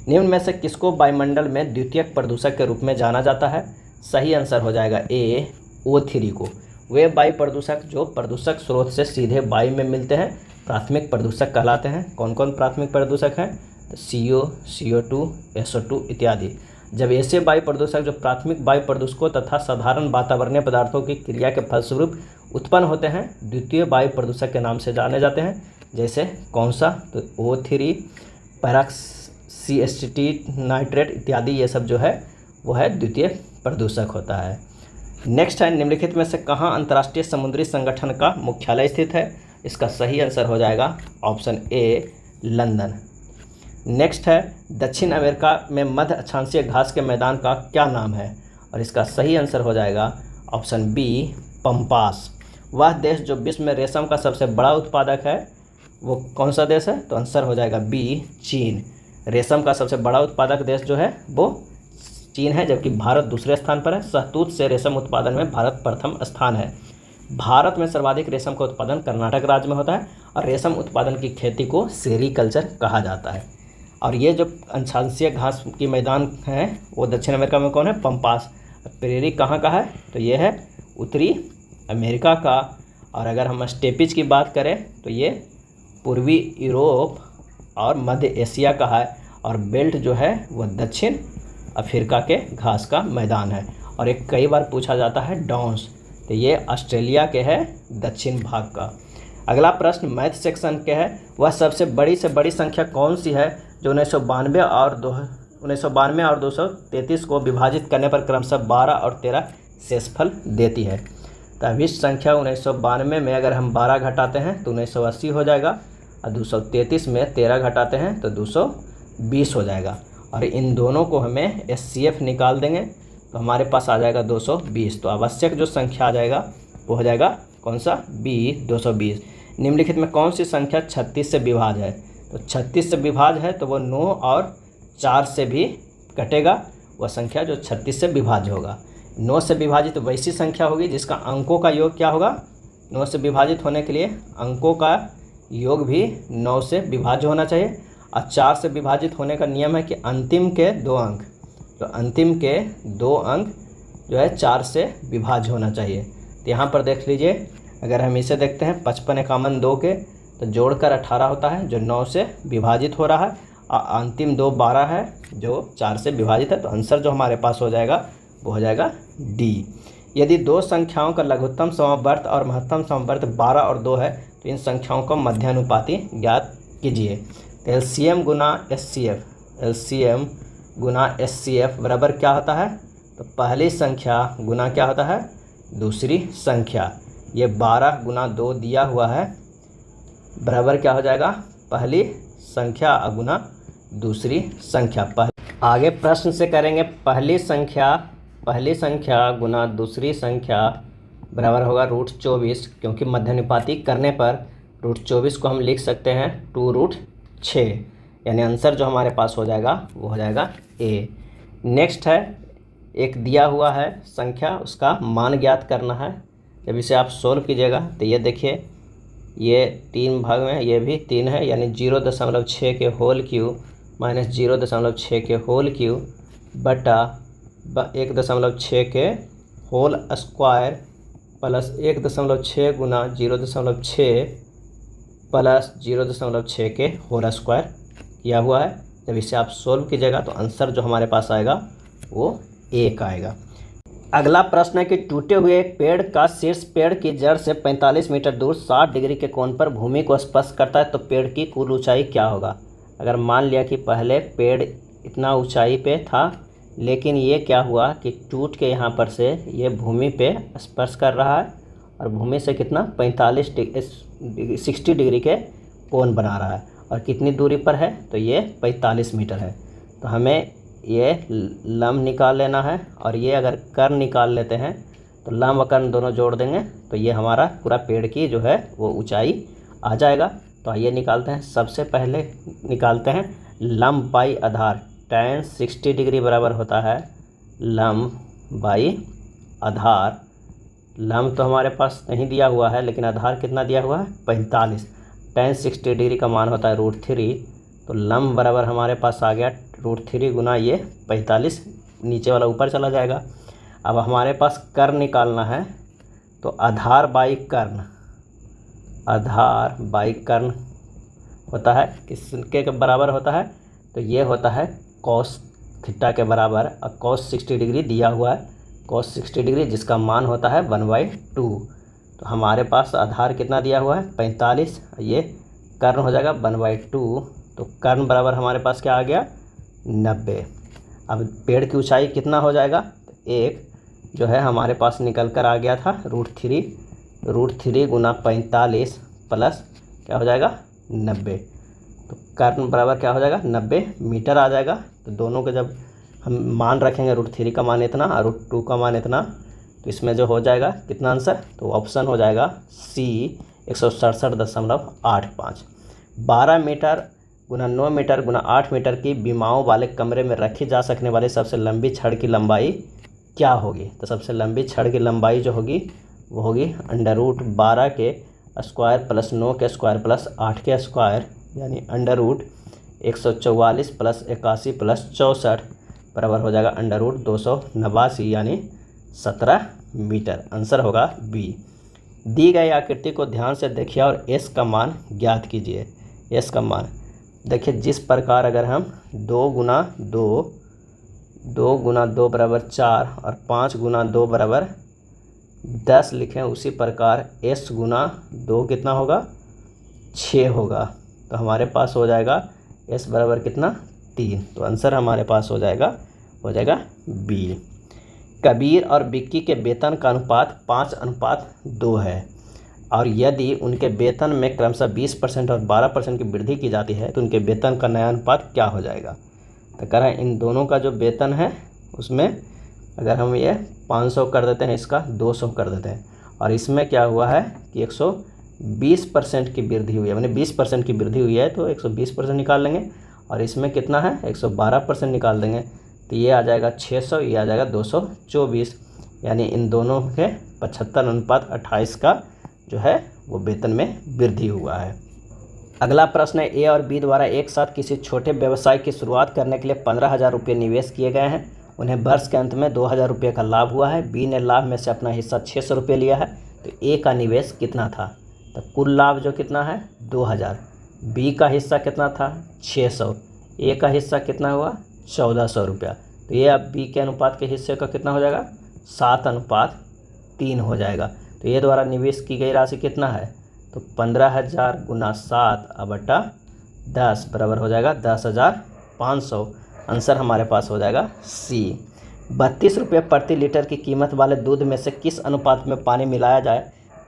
निम्न में से किसको वायुमंडल में द्वितीयक प्रदूषक के रूप में जाना जाता है? सही आंसर हो जाएगा ए O3 को। वे वायु प्रदूषक जो प्रदूषक स्रोत से सीधे वायु में मिलते हैं प्राथमिक प्रदूषक कहलाते हैं। कौन कौन प्राथमिक प्रदूषक हैं? तो CO, CO2, SO2 इत्यादि। जब ऐसे वायु प्रदूषक जो प्राथमिक वायु प्रदूषकों तथा साधारण वातावरणीय पदार्थों की क्रिया के फलस्वरूप उत्पन्न होते हैं द्वितीय वायु प्रदूषक के नाम से जाने जाते हैं। जैसे कौन सा? तो O3, पैराक्सीन CST नाइट्रेट इत्यादि ये सब जो है वो है द्वितीय प्रदूषक होता है। नेक्स्ट है, निम्नलिखित में से कहाँ अंतर्राष्ट्रीय समुद्री संगठन का मुख्यालय स्थित है? इसका सही आंसर हो जाएगा ऑप्शन ए लंदन। नेक्स्ट है, दक्षिण अमेरिका में मध्य अक्षांशीय घास के मैदान का क्या नाम है? और इसका सही आंसर हो जाएगा ऑप्शन बी पम्पास। वह देश जो विश्व में रेशम का सबसे बड़ा उत्पादक है वो कौन सा देश है? तो आंसर हो जाएगा बी चीन। रेशम का सबसे बड़ा उत्पादक देश जो है वो चीन है, जबकि भारत दूसरे स्थान पर है। शहतूत से रेशम उत्पादन में भारत प्रथम स्थान है। भारत में सर्वाधिक रेशम का उत्पादन कर्नाटक राज्य में होता है और रेशम उत्पादन की खेती को सेरीकल्चर कहा जाता है। और ये जो अक्षांशीय घास की मैदान है वो दक्षिण अमेरिका में कौन है? पम्पास। प्रेरी कहाँ का है? तो ये है उत्तरी अमेरिका का। और अगर हम स्टेपिज की बात करें तो ये पूर्वी यूरोप और मध्य एशिया का है। और बेल्ट जो है वह दक्षिण अफ्रीका के घास का मैदान है। और एक कई बार पूछा जाता है डॉन्स, तो ये ऑस्ट्रेलिया के है दक्षिण भाग का। अगला प्रश्न मैथ सेक्शन के है, वह सबसे बड़ी से बड़ी संख्या कौन सी है जो 1992 और 233 को विभाजित करने पर क्रमशः 12 और 13 शेषफल देती है? तो अब इस संख्या 1992 में अगर हम 12 घटाते हैं तो 1980 हो जाएगा और 233 में 13 घटाते हैं तो 220 हो जाएगा। और इन दोनों को हमें SCF निकाल देंगे तो हमारे पास आ जाएगा 220। तो आवश्यक जो संख्या आ जाएगा वो हो जाएगा कौन सा? बी 220। निम्नलिखित में कौन सी संख्या 36 से विभाज्य है? तो 36 से विभाज्य है तो वो 9 और 4 से भी कटेगा, वह संख्या जो 36 से विभाज्य होगा। 9 से विभाजित तो वैसी संख्या होगी जिसका अंकों का योग क्या होगा? 9 से विभाजित होने के लिए अंकों का योग भी 9 से विभाज्य होना चाहिए। और 4 से विभाजित होने का नियम है कि अंतिम के 2 अंक, तो अंतिम के 2 अंक जो है 4 से विभाज्य होना चाहिए। तो यहाँ पर देख लीजिए, अगर हम इसे देखते हैं 55 = 2 के तो जोड़कर 18 होता है जो 9 से विभाजित हो रहा है। और अंतिम 2 12 है जो 4 से विभाजित है। तो आंसर जो हमारे पास हो जाएगा वो हो जाएगा डी। यदि दो संख्याओं का लघुत्तम समवर्त और महत्तम समवर्त 12 और 2 है तो इन संख्याओं का मध्यानुपाती ज्ञात कीजिए। तो LCM गुना SCF बराबर क्या होता है? तो पहली संख्या गुना क्या होता है? दूसरी संख्या। ये 12 गुना 2 दिया हुआ है बराबर क्या हो जाएगा? पहली संख्या गुना दूसरी संख्या। आगे प्रश्न से करेंगे, पहली संख्या गुना दूसरी संख्या बराबर होगा √24, क्योंकि मध्यानुपाती करने पर √24 को हम लिख सकते हैं 2√6, यानी आंसर जो हमारे पास हो जाएगा वो हो जाएगा ए। नेक्स्ट है, एक दिया हुआ है संख्या, उसका मान ज्ञात करना है। जब इसे आप सोल्व कीजिएगा तो ये देखिए, ये 3 भाग में, ये भी 3 है, यानी 0.6 के होल क्यूब माइनस 0.6 के होल क्यूब बटा 1.6 के होल स्क्वायर प्लस 1.6 गुना 0.6 प्लस 0.6 के होल स्क्वायर किया हुआ है। जब इसे आप सोल्व कीजिएगा तो आंसर जो हमारे पास आएगा वो 1 आएगा। अगला प्रश्न है कि टूटे हुए एक पेड़ का शीर्ष पेड़ की जड़ से 45 मीटर दूर 60 डिग्री के कोण पर भूमि को स्पर्श करता है तो पेड़ की कुल ऊंचाई क्या होगा? अगर मान लिया कि पहले पेड़ इतना ऊंचाई पे था, लेकिन ये क्या हुआ कि टूट के यहाँ पर से ये भूमि पे स्पर्श कर रहा है और भूमि से कितना 60 डिग्री के कोण बना रहा है। और कितनी दूरी पर है? तो ये 45 मीटर है। तो हमें ये लंब निकाल लेना है और ये अगर कर्ण निकाल लेते हैं तो लंब और कर्ण दोनों जोड़ देंगे तो ये हमारा पूरा पेड़ की जो है वो ऊंचाई आ जाएगा। तो आइए निकालते हैं। सबसे पहले निकालते हैं लंब बाई आधार। tan 60 डिग्री बराबर होता है लंब बाई आधार। लंब तो हमारे पास नहीं दिया हुआ है, लेकिन आधार कितना दिया हुआ है? 45। tan 60 डिग्री का मान होता है √3, तो लंब बराबर हमारे पास आ गया √3 गुना ये 45, नीचे वाला ऊपर चला जाएगा। अब हमारे पास कर्ण निकालना है, तो आधार बाई कर्ण, आधार बाई कर्ण होता है किसके बराबर होता है? तो ये होता है cos थीटा के बराबर। और cos 60 डिग्री दिया हुआ है, cos 60 डिग्री जिसका मान होता है 1/2। तो हमारे पास आधार कितना दिया हुआ है? 45, ये कर्ण हो जाएगा 1/2। तो कर्ण बराबर हमारे पास क्या आ गया? 90। अब पेड़ की ऊंचाई कितना हो जाएगा, एक जो है हमारे पास निकल कर आ गया था √3 गुना 45 प्लस क्या हो जाएगा 90। तो कर्ण बराबर क्या हो जाएगा 90 मीटर आ जाएगा। तो दोनों के जब हम मान रखेंगे √3 का मान इतना और √2 का मान इतना, तो इसमें जो हो जाएगा कितना आंसर, तो ऑप्शन हो जाएगा सी 167.85। 12 मीटर गुना 9 मीटर गुना 8 मीटर की बीमाओं वाले कमरे में रखी जा सकने वाली सबसे लंबी छड़ की लंबाई क्या होगी। तो सबसे लंबी छड़ की लंबाई जो होगी वो होगी √12 के स्क्वायर प्लस 9 के स्क्वायर प्लस 8 के स्क्वायर, यानी √144 प्लस 81 प्लस 64 बराबर हो जाएगा √289 यानी 17 मीटर। आंसर होगा बी। दी गई आकृति को ध्यान से देखिए और एस का मान ज्ञात कीजिए। एस का मान देखिए, जिस प्रकार अगर हम 2 गुना 2 बराबर 4 और 5 गुना 2 बराबर 10 लिखें, उसी प्रकार एस गुना 2 कितना होगा 6 होगा। तो हमारे पास हो जाएगा एस बराबर कितना 3। तो आंसर हमारे पास हो जाएगा बी। कबीर और विक्की के वेतन का अनुपात 5:2 है और यदि उनके वेतन में क्रमशः 20% और 12% की वृद्धि की जाती है तो उनके वेतन का नया अनुपात क्या हो जाएगा। तो कह रहे हैं इन दोनों का जो वेतन है उसमें अगर हम ये 500 कर देते हैं, इसका 200 कर देते हैं, और इसमें क्या हुआ है कि 120% की वृद्धि हुई है, मैंने 20% की वृद्धि हुई है तो 120% निकाल लेंगे, और इसमें कितना है 112% निकाल देंगे, तो ये आ जाएगा 600, ये आ जाएगा 224, यानी इन दोनों के 75:28 का जो है वो वेतन में वृद्धि हुआ है। अगला प्रश्न है, ए और बी द्वारा एक साथ किसी छोटे व्यवसाय की शुरुआत करने के लिए 15,000 रुपये निवेश किए गए हैं। उन्हें वर्ष के अंत में 2,000 रुपये का लाभ हुआ है। बी ने लाभ में से अपना हिस्सा 600 रुपये लिया है, तो ए का निवेश कितना था। तो कुल लाभ जो कितना है 2,000, बी का हिस्सा कितना था 600, ए का हिस्सा कितना हुआ 1,400 रुपया। तो ये अब बी के अनुपात के हिस्से का कितना हो जाएगा 7:3 हो जाएगा। तो ये द्वारा निवेश की गई राशि कितना है, तो 15,000 गुना 7/10 बराबर हो जाएगा 10,500। आंसर हमारे पास हो जाएगा सी। 32 रुपये प्रति लीटर की कीमत वाले दूध में से किस अनुपात में पानी मिलाया जाए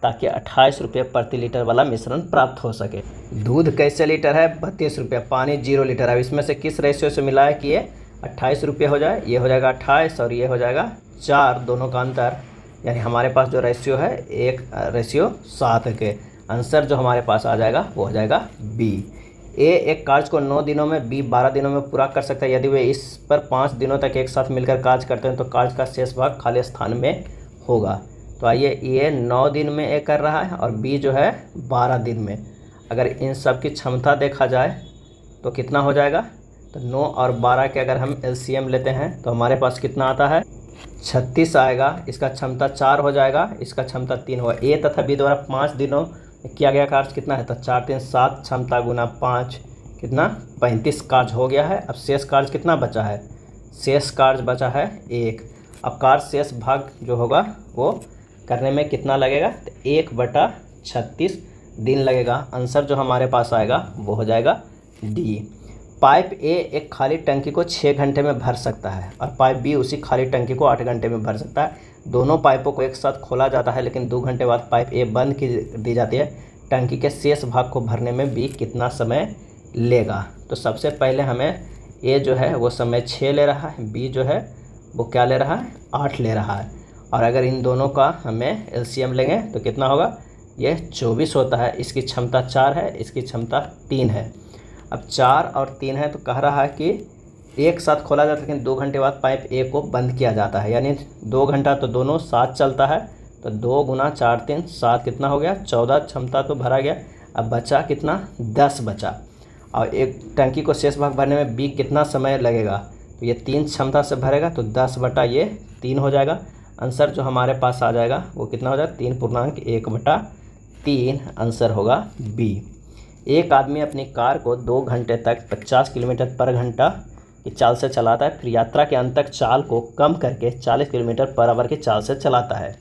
ताकि 28 रुपये प्रति लीटर वाला मिश्रण प्राप्त हो सके। दूध कैसे लीटर है 32 रुपये, पानी 0 लीटर। अब इसमें से किस रेशियो से मिलाया कि ये 28 रुपये हो जाए। ये हो जाएगा 28 और ये हो जाएगा 4, दोनों का अंतर, यानी हमारे पास जो रेशियो है 1:7 के। आंसर जो हमारे पास आ जाएगा वो हो जाएगा बी। ए एक कार्य को 9 दिनों में, बी 12 दिनों में पूरा कर सकता है। यदि वे इस पर 5 दिनों तक एक साथ मिलकर कार्य करते हैं तो कार्य का शेष भाग खाली स्थान में होगा। तो आइए, ये 9 दिन में ए कर रहा है और बी जो है 12 दिन में। अगर इन सब की क्षमता देखा जाए तो कितना हो जाएगा, तो 9 और 12 के अगर हम एलसीएम लेते हैं तो हमारे पास कितना आता है 36 आएगा। इसका क्षमता 4 हो जाएगा, इसका क्षमता 3 होगा। ए तथा बी द्वारा 5 दिनों किया गया कार्य कितना है, तो 4 3 7 क्षमता गुना 5 कितना 35 कार्य हो गया है। अब शेष कार्य कितना बचा है, शेष कार्य बचा है 1। अब कार्य शेष भाग जो होगा वो करने में कितना लगेगा, तो 1/36 दिन लगेगा। आंसर जो हमारे पास आएगा वो हो जाएगा डी। पाइप ए एक खाली टंकी को 6 घंटे में भर सकता है और पाइप बी उसी खाली टंकी को 8 घंटे में भर सकता है। दोनों पाइपों को एक साथ खोला जाता है, लेकिन 2 घंटे बाद पाइप ए बंद की दी जाती है। टंकी के शेष भाग को भरने में बी कितना समय लेगा। तो सबसे पहले हमें ए जो है वो समय 6 ले रहा है, बी जो है वो क्या ले रहा है 8 ले रहा है। और अगर इन दोनों का हमें एलसीएम लेंगे तो कितना होगा, ये 24 होता है। इसकी क्षमता 4 है, इसकी क्षमता 3 है। अब 4 और 3 है तो कह रहा है कि एक साथ खोला जाता है, लेकिन 2 घंटे बाद पाइप ए को बंद किया जाता है, यानी 2 घंटा तो दोनों साथ चलता है। तो 2 गुना 4 3 7 कितना हो गया 14, क्षमता तो भरा गया। अब बचा कितना 10 बचा, और एक टंकी को शेष भाग भरने में बी कितना समय लगेगा, तो ये 3 क्षमता से भरेगा तो 10/3 हो जाएगा। आंसर जो हमारे पास आ जाएगा वो कितना हो जाएगा 3.1/3। आंसर होगा बी। एक आदमी अपनी कार को 2 घंटे तक 50 किलोमीटर पर घंटा की चाल से चलाता है, फिर यात्रा के अंत तक चाल को कम करके 40 किलोमीटर पर आवर की चाल से चलाता है।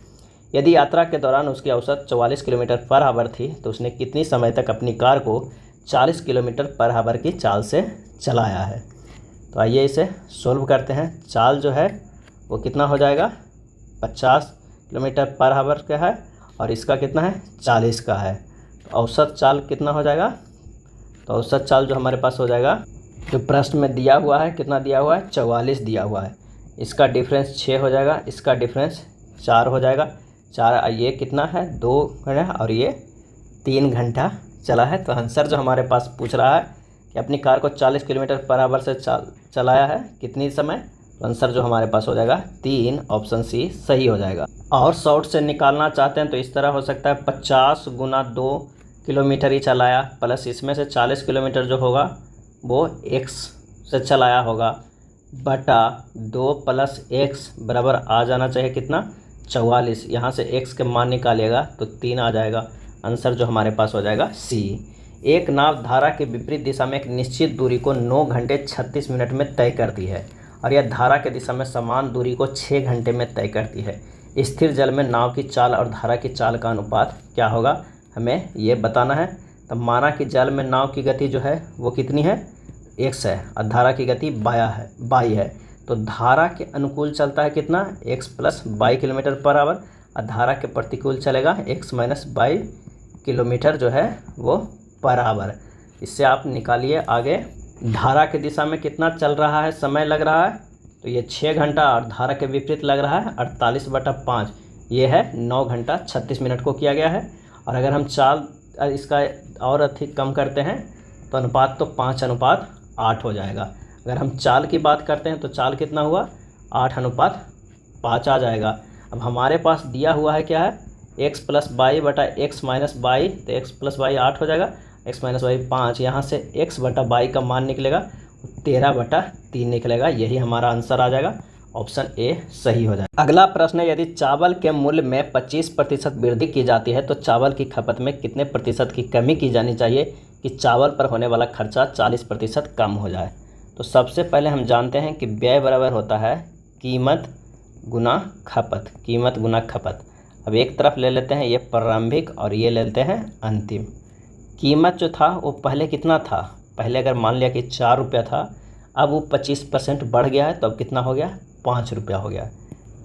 यदि यात्रा के दौरान उसकी औसत 44 किलोमीटर पर आवर थी तो उसने कितनी समय तक अपनी कार को 40 किलोमीटर पर आवर की चाल से चलाया है। तो आइए इसे सोल्व करते हैं। चाल जो है वो कितना हो जाएगा, 50 किलोमीटर पर आवर का है और इसका कितना है, 40 का है। तो औसत चाल कितना हो जाएगा, तो औसत चाल जो हमारे पास हो जाएगा, जो प्रश्न में दिया हुआ है, कितना दिया हुआ है, 44 दिया हुआ है। इसका डिफरेंस 6 हो जाएगा, इसका डिफरेंस 4 हो जाएगा। 4, ये कितना है, 2 घंटा और ये 3 घंटा चला है। तो आंसर जो हमारे पास पूछ रहा है कि अपनी कार को 40 किलोमीटर पर आवर से चलाया है कितनी समय, तो आंसर जो हमारे पास हो जाएगा 3, ऑप्शन सी सही हो जाएगा। और शॉर्ट से निकालना चाहते हैं तो इस तरह हो सकता है, 50 गुना 2 किलोमीटर ही चलाया प्लस इसमें से 40 किलोमीटर जो होगा वो x से चलाया होगा, बटा 2 प्लस x बराबर आ जाना चाहिए कितना, 44। यहाँ से x के मान निकालिएगा तो 3 आ जाएगा। आंसर जो हमारे पास हो जाएगा सी। एक नाव धारा के विपरीत दिशा में एक निश्चित दूरी को 9 घंटे 36 मिनट में तय करती है और यह धारा के दिशा में समान दूरी को 6 घंटे में तय करती है। स्थिर जल में नाव की चाल और धारा की चाल का अनुपात क्या होगा, हमें ये बताना है। तो माना कि जल में नाव की गति जो है वो कितनी है, x है और धारा की गति बाई है। तो धारा के अनुकूल चलता है कितना, x plus 22 kilometre per hour और धारा के प्रतिकूल चलेगा x माइनस 22 किलोमीटर जो है वो पर आवर। इससे आप निकालिए आगे, धारा की दिशा में कितना चल रहा है, समय लग रहा है, तो ये 6 घंटा और धारा के विपरीत लग रहा है 48/5, ये है 9 घंटा 36 मिनट को किया गया है। और अगर हम चाल इसका और अधिक कम करते हैं तो अनुपात तो 5:8 हो जाएगा। अगर हम चाल की बात करते हैं तो चाल कितना हुआ, 8:5 आ जाएगा। अब हमारे पास दिया हुआ है क्या है, x प्लस 22 बटा x माइनस 22, तो x प्लस 22 8 हो जाएगा, x माइनस 22 5, यहाँ से x बटा 22 का मान निकलेगा 13/3 निकलेगा। यही हमारा आंसर आ जाएगा, ऑप्शन ए सही हो जाएगा। अगला प्रश्न है, यदि चावल के मूल्य में 25% वृद्धि की जाती है तो चावल की खपत में कितने प्रतिशत की कमी की जानी चाहिए कि चावल पर होने वाला खर्चा 40% कम हो जाए। तो सबसे पहले हम जानते हैं कि व्यय बराबर होता है कीमत गुना खपत, कीमत गुना खपत। अब एक तरफ ले लेते हैं ये प्रारंभिक और ये ले लेते हैं अंतिम। कीमत जो था वो पहले कितना था, पहले अगर मान लिया कि 4 रुपया था, अब वो 25% बढ़ गया है तो अब कितना हो गया, 5 रुपया हो गया।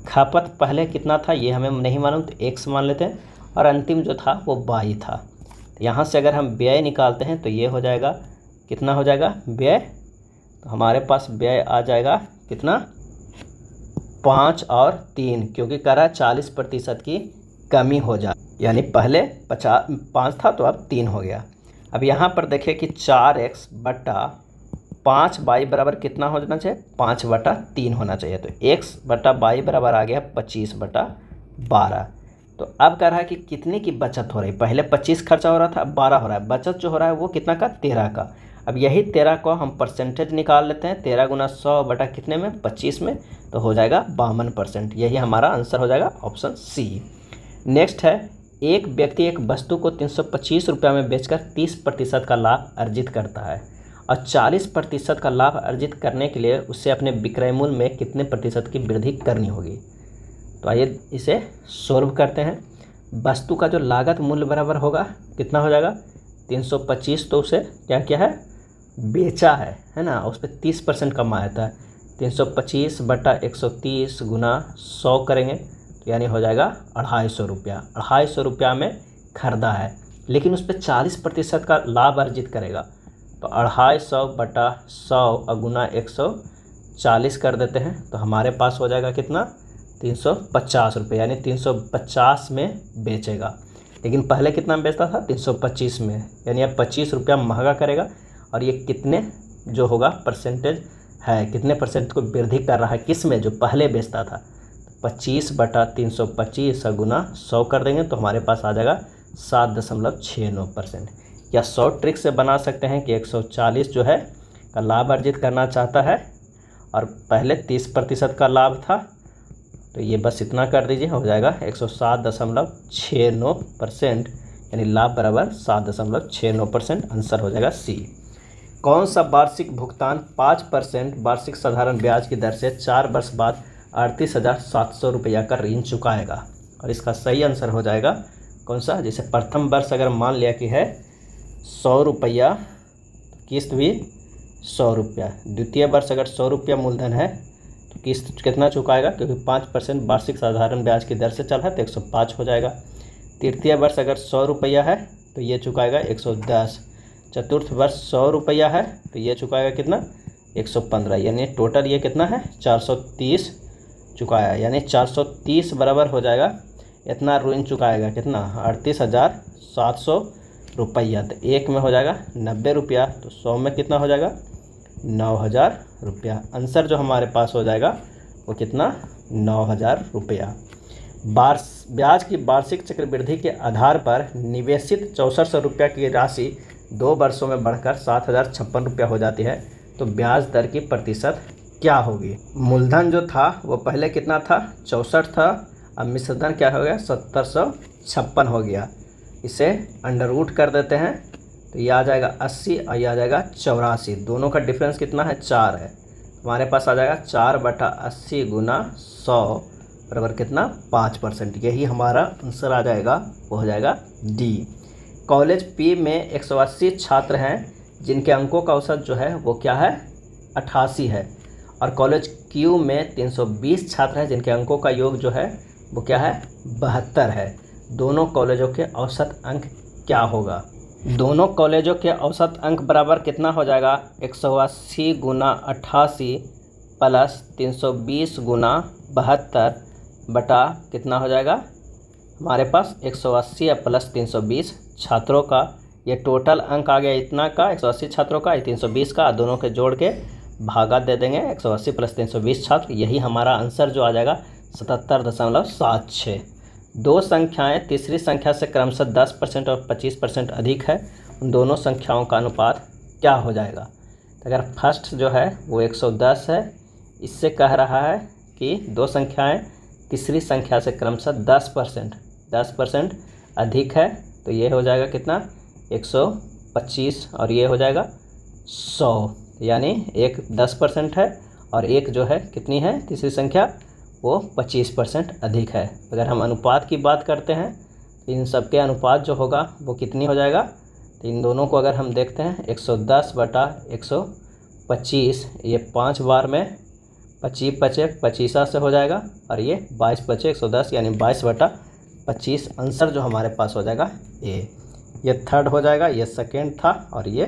खपत पहले कितना था ये हमें नहीं मालूम, तो x मान लेते हैं, और अंतिम जो था वो 22 था। तो यहाँ से अगर हम व्यय निकालते हैं तो ये हो जाएगा, कितना हो जाएगा व्यय, तो हमारे पास व्यय आ जाएगा कितना, 5 और 3, क्योंकि कह रहा है 40% की कमी हो जाए, यानी पहले 5 था तो अब 3 हो गया। अब यहाँ पर देखिए कि 4x बटा 5y बराबर कितना होना चाहिए, 5/3 होना चाहिए। तो x बटा 22 बराबर आ गया 25/12। तो अब कह रहा है कि कितने की बचत हो रही, पहले 25 खर्चा हो रहा था, अब 12 हो रहा है, बचत जो हो रहा है वो कितना का, 13 का। अब यही 13 को हम परसेंटेज निकाल लेते हैं, 13 गुना 100 बटा कितने में, 25 में, तो हो जाएगा 52%। यही हमारा आंसर हो जाएगा, ऑप्शन सी। नेक्स्ट है, एक व्यक्ति एक वस्तु को 325 रुपये में बेचकर 30% का लाभ अर्जित करता है और 40% का लाभ अर्जित करने के लिए उससे अपने विक्रय मूल्य में कितने प्रतिशत की वृद्धि करनी होगी। तो आइए इसे सोल्व करते हैं। वस्तु का जो लागत मूल्य बराबर होगा कितना हो जाएगा, 325, तो उसे क्या क्या है, बेचा है ना, उस पर 30% कम आया था। 325 बटा 130 गुना 100 करेंगे तो यानी हो जाएगा 250 रुपया। 250 रुपया में खरीदा है, लेकिन उस पर 40% का लाभ अर्जित करेगा। तो 250 बटा 100 गुना 140 कर देते हैं तो हमारे पास हो जाएगा कितना, 350 रुपये, यानी 350 में बेचेगा। लेकिन पहले कितना में बेचता था, 325 में, यानी अब 25 रुपया महंगा करेगा। और ये कितने जो होगा परसेंटेज है, कितने परसेंट को वृद्धि कर रहा है, किस में, जो पहले बेचता था। 25 बटा 325 गुना 100 कर देंगे तो हमारे पास आ जाएगा 7.69%। या शॉर्ट ट्रिक से बना सकते हैं कि 140 जो है का लाभ अर्जित करना चाहता है और पहले 30% का लाभ था, तो ये बस इतना कर दीजिए, हो जाएगा 107.69%, यानी लाभ बराबर 7.69%। आंसर हो जाएगा सी। कौन सा वार्षिक भुगतान 5% वार्षिक साधारण ब्याज की दर से 4 वर्ष बाद 38,700 रुपया का ऋण चुकाएगा। और इसका सही आंसर हो जाएगा कौन सा, जैसे प्रथम वर्ष अगर मान लिया कि है 100 रुपया, किस्त भी 100 रुपया। द्वितीय वर्ष अगर 100 रुपया मूलधन है तो किस्त कितना चुकाएगा, क्योंकि 5% वार्षिक साधारण ब्याज की दर से चल रहा है तो 105 हो जाएगा। तृतीय वर्ष अगर 100 रुपया है तो ये चुकाएगा 110। चतुर्थ वर्ष 100 रुपया है तो ये चुकाएगा कितना, 115। यानी टोटल ये कितना है, 430 चुकाया। यानी 430 बराबर हो जाएगा इतना ऋण चुकाएगा, कितना, 38,700 रुपया। तो एक में हो जाएगा 90 रुपया, तो 100 में कितना हो जाएगा, 9,000 रुपया। आंसर जो हमारे पास हो जाएगा वो कितना, 9,000 रुपया। ब्याज की वार्षिक चक्रवृद्धि के आधार पर निवेशित 6400 रुपया की राशि 2 वर्षों में बढ़कर 7,056 रुपया हो जाती है, तो ब्याज दर की प्रतिशत क्या होगी। मूलधन जो था वो पहले कितना था, 64 था, अब मिश्रधन क्या हो गया, 7,056 हो गया। इसे अंडर रूट कर देते हैं तो ये आ जाएगा 80 और ये आ जाएगा 84। दोनों का डिफरेंस कितना है, 4 है। हमारे पास आ जाएगा 4/80 गुना 100 बराबर कितना, 5%। यही हमारा आंसर आ जाएगा, वो हो जाएगा डी। कॉलेज पी में 180 छात्र हैं जिनके अंकों का औसत जो है वो क्या है, 88 है। और कॉलेज क्यू में 320 छात्र हैं जिनके अंकों का योग जो है वो क्या है, 72 है। दोनों कॉलेजों के औसत अंक क्या होगा। दोनों कॉलेजों के औसत अंक बराबर कितना हो जाएगा, 180 गुना 88 प्लस 320 गुना 72 बटा कितना हो जाएगा हमारे पास, 180 प्लस 320 छात्रों का, ये टोटल अंक आ गया इतना का, 180 छात्रों का, 320 का, दोनों के जोड़ के भागा दे देंगे, 180 प्लस 320 छात्र। यही हमारा आंसर जो आ जाएगा 77.76। दो संख्याएं तीसरी संख्या से क्रमशः 10% और 25% अधिक है, उन दोनों संख्याओं का अनुपात क्या हो जाएगा। अगर फर्स्ट जो है वो 110 है, इससे कह रहा है कि दो संख्याएं तीसरी संख्या से क्रमशः 10% अधिक है, तो ये हो जाएगा कितना, 125 और ये हो जाएगा 100। यानी एक 10% है और एक जो है कितनी है तीसरी संख्या, वो 25% अधिक है। अगर हम अनुपात की बात करते हैं तो इन सब के अनुपात जो होगा वो कितनी हो जाएगा, तो इन दोनों को अगर हम देखते हैं 110/125, ये 5 बार में 25 बचे 25 से हो जाएगा और ये 22 बचे 110, यानी 22/25। आंसर जो हमारे पास हो जाएगा ए। ये थर्ड हो जाएगा, ये सेकेंड था और ये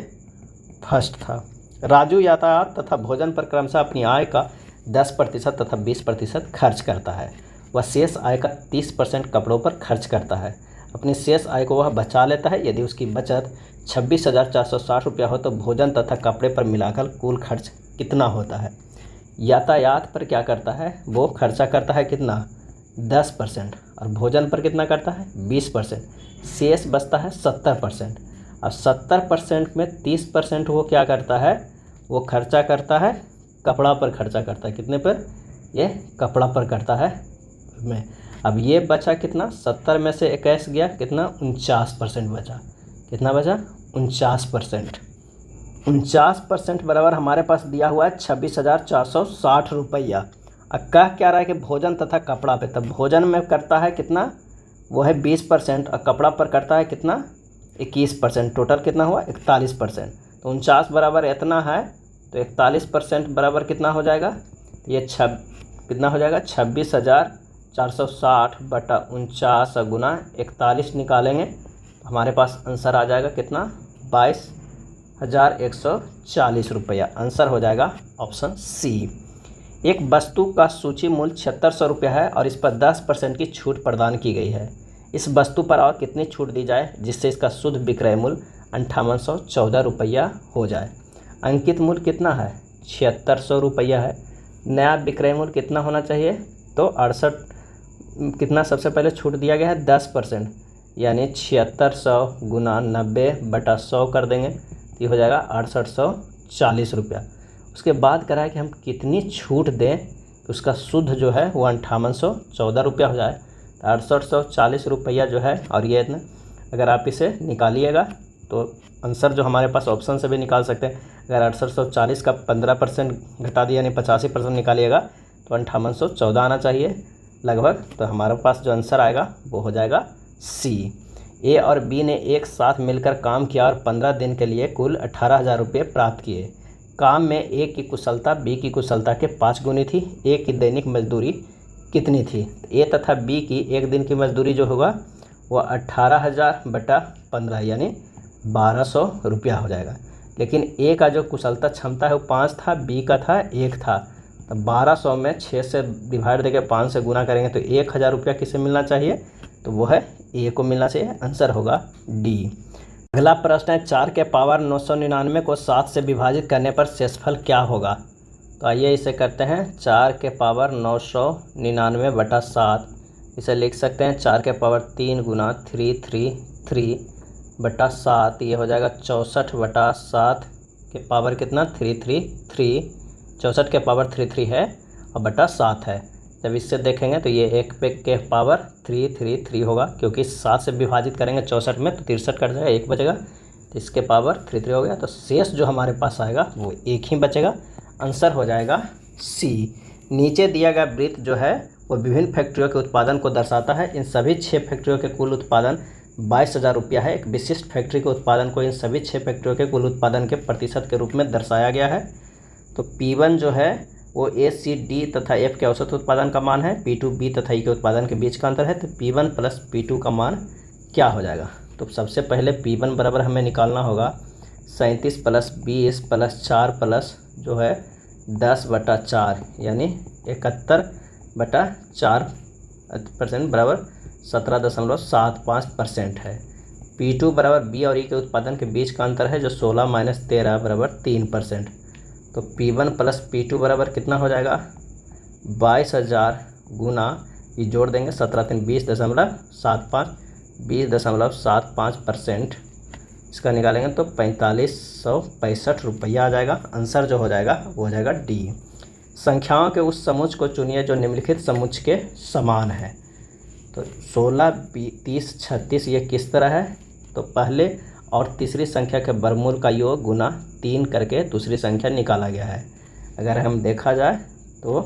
फर्स्ट था। राजू यातायात तथा भोजन पर क्रमशः अपनी आय का 10% तथा 20% खर्च करता है। वह शेष आय का 30% कपड़ों पर खर्च करता है। अपनी शेष आय को वह बचा लेता है। यदि उसकी बचत 26,460 रुपया हो तो भोजन तथा कपड़े पर मिलाकर कुल खर्च कितना होता है। यातायात पर क्या करता है, वो खर्चा करता है कितना, 10%, और भोजन पर कितना करता है, 20%। शेष बचता है 70%। अब 70% में 30% वो क्या करता है, वो खर्चा करता है कपड़ा पर, खर्चा करता है कितने पर, ये कपड़ा पर करता है में। अब ये बचा कितना, 70 में से 21 गया, कितना, 49% बचा। कितना बचा, 49%। 49% बराबर हमारे पास दिया हुआ है 26,460 रुपया। अब कह क्या रहा है कि भोजन तथा कपड़ा पे, तब भोजन में करता है कितना, वो है 20% और कपड़ा पर करता है कितना, 21%। टोटल कितना हुआ, 41%। तो 49 बराबर इतना है, तो 41% बराबर कितना हो जाएगा, ये कितना हो जाएगा, 26,460 बटा 49 गुना 41 निकालेंगे, हमारे पास आंसर आ जाएगा कितना, 22,140 रुपया। आंसर हो जाएगा ऑप्शन सी। एक वस्तु का सूची मूल्य 7600 रुपया है और इस पर 10% की छूट प्रदान की गई है। इस वस्तु पर और कितनी छूट दी जाए जिससे इसका शुद्ध विक्रय मूल्य 5814 रुपया हो जाए। अंकित मूल्य कितना है, 7600 रुपया है। नया विक्रय मूल्य कितना होना चाहिए, तो 68, कितना सबसे पहले छूट दिया गया है, 10%, यानी 7600 गुना 90/100 कर देंगे, तो ये हो जाएगा 6840 रुपया। उसके बाद करा है कि हम कितनी छूट दें तो उसका शुद्ध जो है वो 5814 रुपया हो जाए। तो 6840 रुपया जो है, और ये इतना अगर आप इसे निकालिएगा तो आंसर जो हमारे पास ऑप्शन से भी निकाल सकते हैं। अगर 6840 का 15% घटा दिया, यानी 85% निकालिएगा तो 5814 आना चाहिए लगभग। तो हमारे पास जो आंसर आएगा वो हो जाएगा सी। ए और बी ने एक साथ मिलकर काम किया और 15 दिन के लिए कुल 18,000 रुपये प्राप्त किए। काम में ए की कुशलता बी की कुशलता के 5 गुनी थी। ए की दैनिक मजदूरी कितनी थी? ए तथा बी की एक दिन की मजदूरी जो होगा वो 18,000 बटा 15 यानी 1200 रुपया हो जाएगा। लेकिन ए का जो कुशलता क्षमता है वो 5 था, बी का था 1 था। तो 1200 में 6 से डिवाइड देके 5 से गुना करेंगे तो 1,000 रुपया किसे मिलना चाहिए? तो वो है ए को मिलना चाहिए। आंसर होगा डी। अगला प्रश्न है 4 के पावर 999 को 7 से विभाजित करने पर शेषफल क्या होगा? तो आइए इसे करते हैं। 4 के पावर 999 बटा 7, इसे लिख सकते हैं 4 के पावर 3 गुना 333 बटा 7, ये हो जाएगा 64 बटा 7 के पावर कितना 333, 64 के पावर 33 है और बटा 7 है। जब इससे देखेंगे तो ये 1 पे के पावर 333 होगा, क्योंकि 7 से विभाजित करेंगे 64 में तो 63 कट जाएगा, 1 बचेगा, तो इसके पावर 33 हो गया। तो शेष जो हमारे पास आएगा वो 1 ही बचेगा। आंसर हो जाएगा सी। नीचे दिया गया वृत्त जो है वो विभिन्न फैक्ट्रियों के उत्पादन को दर्शाता है। इन सभी 6 फैक्ट्रियों के कुल उत्पादन 22,000 रुपया है। एक विशिष्ट फैक्ट्री के उत्पादन को इन सभी 6 फैक्ट्रियों के कुल उत्पादन के प्रतिशत के रूप में दर्शाया गया है। तो P1 जो है वो A, C, D तथा F के औसत उत्पादन का मान है। P2 B तथा E के उत्पादन के बीच का अंतर है। तो P1 प्लस P2 का मान क्या हो जाएगा? तो सबसे पहले P1 बराबर हमें निकालना होगा 37 प्लस 20 प्लस 4 प्लस जो है 10 बटा 4 यानी 71 बटा 4% बराबर 17.75% है। P2 बराबर B और E के उत्पादन के बीच का अंतर है जो 16 माइनस 13 बराबर 3%। तो P1 प्लस P2 बराबर कितना हो जाएगा? 22,000 गुना ये जोड़ देंगे 17 3 20.75 20.75%, इसका निकालेंगे तो 4565 रुपया आ जाएगा। आंसर जो हो जाएगा वो हो जाएगा डी। संख्याओं के उस समुच्चय को चुनिए जो निम्नलिखित समुच्चय के समान है। तो 16 30 36 ये किस तरह है? तो पहले और तीसरी संख्या के वर्गमूल का योग गुना 3 करके दूसरी संख्या निकाला गया है। अगर हम देखा जाए तो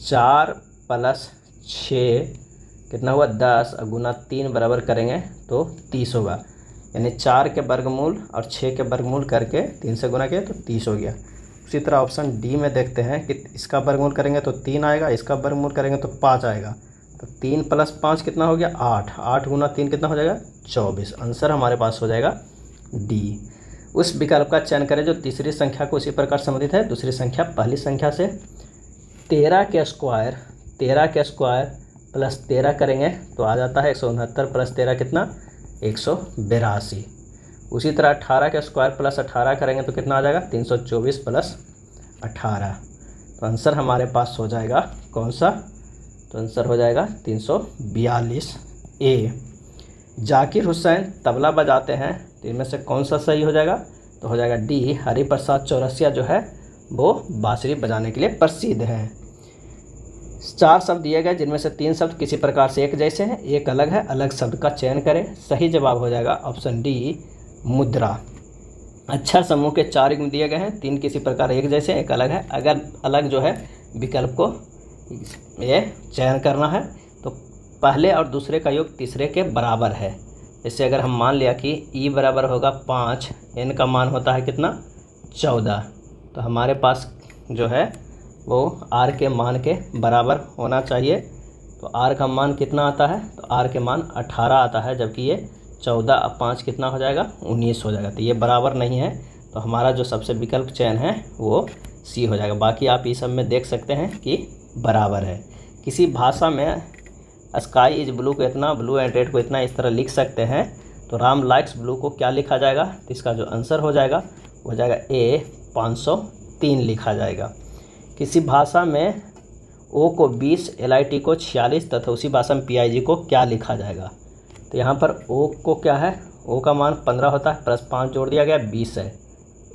4 प्लस 6 कितना हुआ 10 और गुना 3 बराबर करेंगे तो 30 होगा। यानी 4 के वर्गमूल और 6 के वर्गमूल करके 3 से गुना किया तो 30 हो गया। उसी तरह ऑप्शन डी में देखते हैं कि इसका वर्गमूल करेंगे तो 3 आएगा, इसका वर्गमूल करेंगे तो 5 आएगा। तो 3 प्लस 5 कितना हो गया 8, 8 गुना 3 कितना हो जाएगा 24। आंसर हमारे पास हो जाएगा डी। उस विकल्प का चयन करें जो तीसरी संख्या को उसी प्रकार संबंधित है दूसरी संख्या पहली संख्या से। 13 के स्क्वायर प्लस 13 करेंगे तो आ जाता है 169 प्लस 13 कितना 182। उसी तरह 18 के स्क्वायर प्लस 18 करेंगे तो कितना आ जाएगा 324 प्लस 18। तो आंसर हमारे पास हो जाएगा कौन सा? तो आंसर हो जाएगा 342 ए। जाकिर हुसैन तबला बजाते हैं, तो इनमें से कौन सा सही हो जाएगा? तो हो जाएगा डी। हरिप्रसाद चौरसिया जो है वो बांसुरी बजाने के लिए प्रसिद्ध है। 4 शब्द दिए गए जिनमें से 3 शब्द किसी प्रकार से एक जैसे हैं, एक अलग है, अलग शब्द का चयन करें। सही जवाब हो जाएगा ऑप्शन डी मुद्रा। अक्षर समूह के 4 युग्म दिए गए हैं, 3 किसी प्रकार एक जैसे एक अलग है। अगर अलग जो है विकल्प को ये चयन करना है तो पहले और दूसरे का योग तीसरे के बराबर है। जैसे अगर हम मान लिया कि ई बराबर होगा 5, एन का मान होता है कितना 14, तो हमारे पास जो है वो आर के मान के बराबर होना चाहिए। तो आर का मान कितना आता है? तो आर के मान 18 आता है, जबकि ये 14 और 5 कितना हो जाएगा 19 हो जाएगा। तो ये बराबर नहीं है, तो हमारा जो सबसे विकल्प चयन है वो सी हो जाएगा। बाकी आप इस सब में देख सकते हैं कि बराबर है। किसी भाषा में स्काई इज ब्लू को इतना, ब्लू एंड रेड को इतना इस तरह लिख सकते हैं, तो राम लाइक्स ब्लू को क्या लिखा जाएगा? तो इसका जो आंसर हो जाएगा वो हो जाएगा ए 503 लिखा जाएगा। किसी भाषा में ओ को 20, LIT को 46 तथा उसी भाषा में PIG को क्या लिखा जाएगा? तो यहाँ पर ओ को क्या है? ओ का मान 15 होता है, प्लस 5 जोड़ दिया गया 20 है।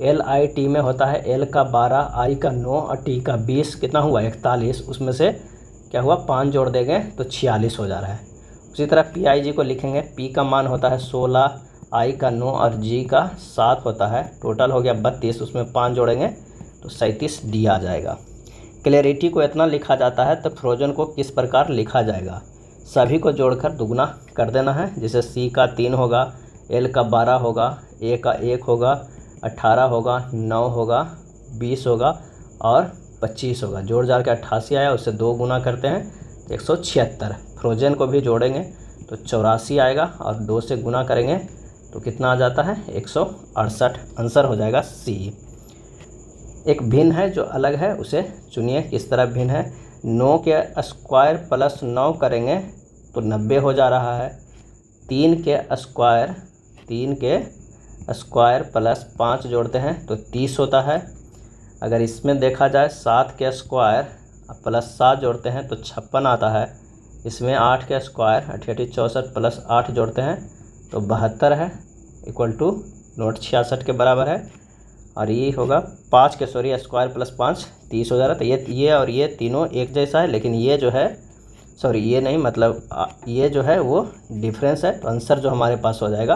LIT में होता है L का 12, I का 9 और T का 20, कितना हुआ 41। उसमें से क्या हुआ 5 जोड़ देंगे तो 46 हो जा रहा है। उसी तरह PIG को लिखेंगे, P का मान होता है 16, I का 9 और G का 7 होता है, टोटल हो गया 32, उसमें 5 जोड़ेंगे तो 37 डी आ जाएगा। क्लैरिटी को इतना लिखा जाता है तो फ्रोजन को किस प्रकार लिखा जाएगा? सभी को जोड़कर दुगना कर देना है, जैसे C का 3 होगा, L का 12 होगा, A का 1 होगा, 18 होगा, 9 होगा 20 होगा और 25 होगा। जोड़ जाड़ के 88 आया, उससे 2 गुना करते हैं तो 176। फ्रोजन को भी जोड़ेंगे तो 84 आएगा और 2 से गुना करेंगे तो कितना आ जाता है 168। आंसर हो जाएगा सी। एक भिन्न है जो अलग है उसे चुनिए। किस तरह भिन्न है? 9 के स्क्वायर प्लस 9 करेंगे तो 90 हो जा रहा है। 3 के स्क्वायर प्लस 5 जोड़ते हैं तो 30 होता है। अगर इसमें देखा जाए 7 के स्क्वायर प्लस 7 जोड़ते हैं तो 56 आता है। इसमें 8 के स्क्वायर 88 64 प्लस 8 जोड़ते हैं तो 72 है, इक्वल टू नोट 66 के बराबर है। और ये होगा 5 के स्क्वायर प्लस 5 30 हो जा रहा है। तो ये और ये तीनों एक जैसा है, लेकिन ये जो है ये नहीं, मतलब ये जो है वो डिफरेंस है। तो आंसर जो हमारे पास हो जाएगा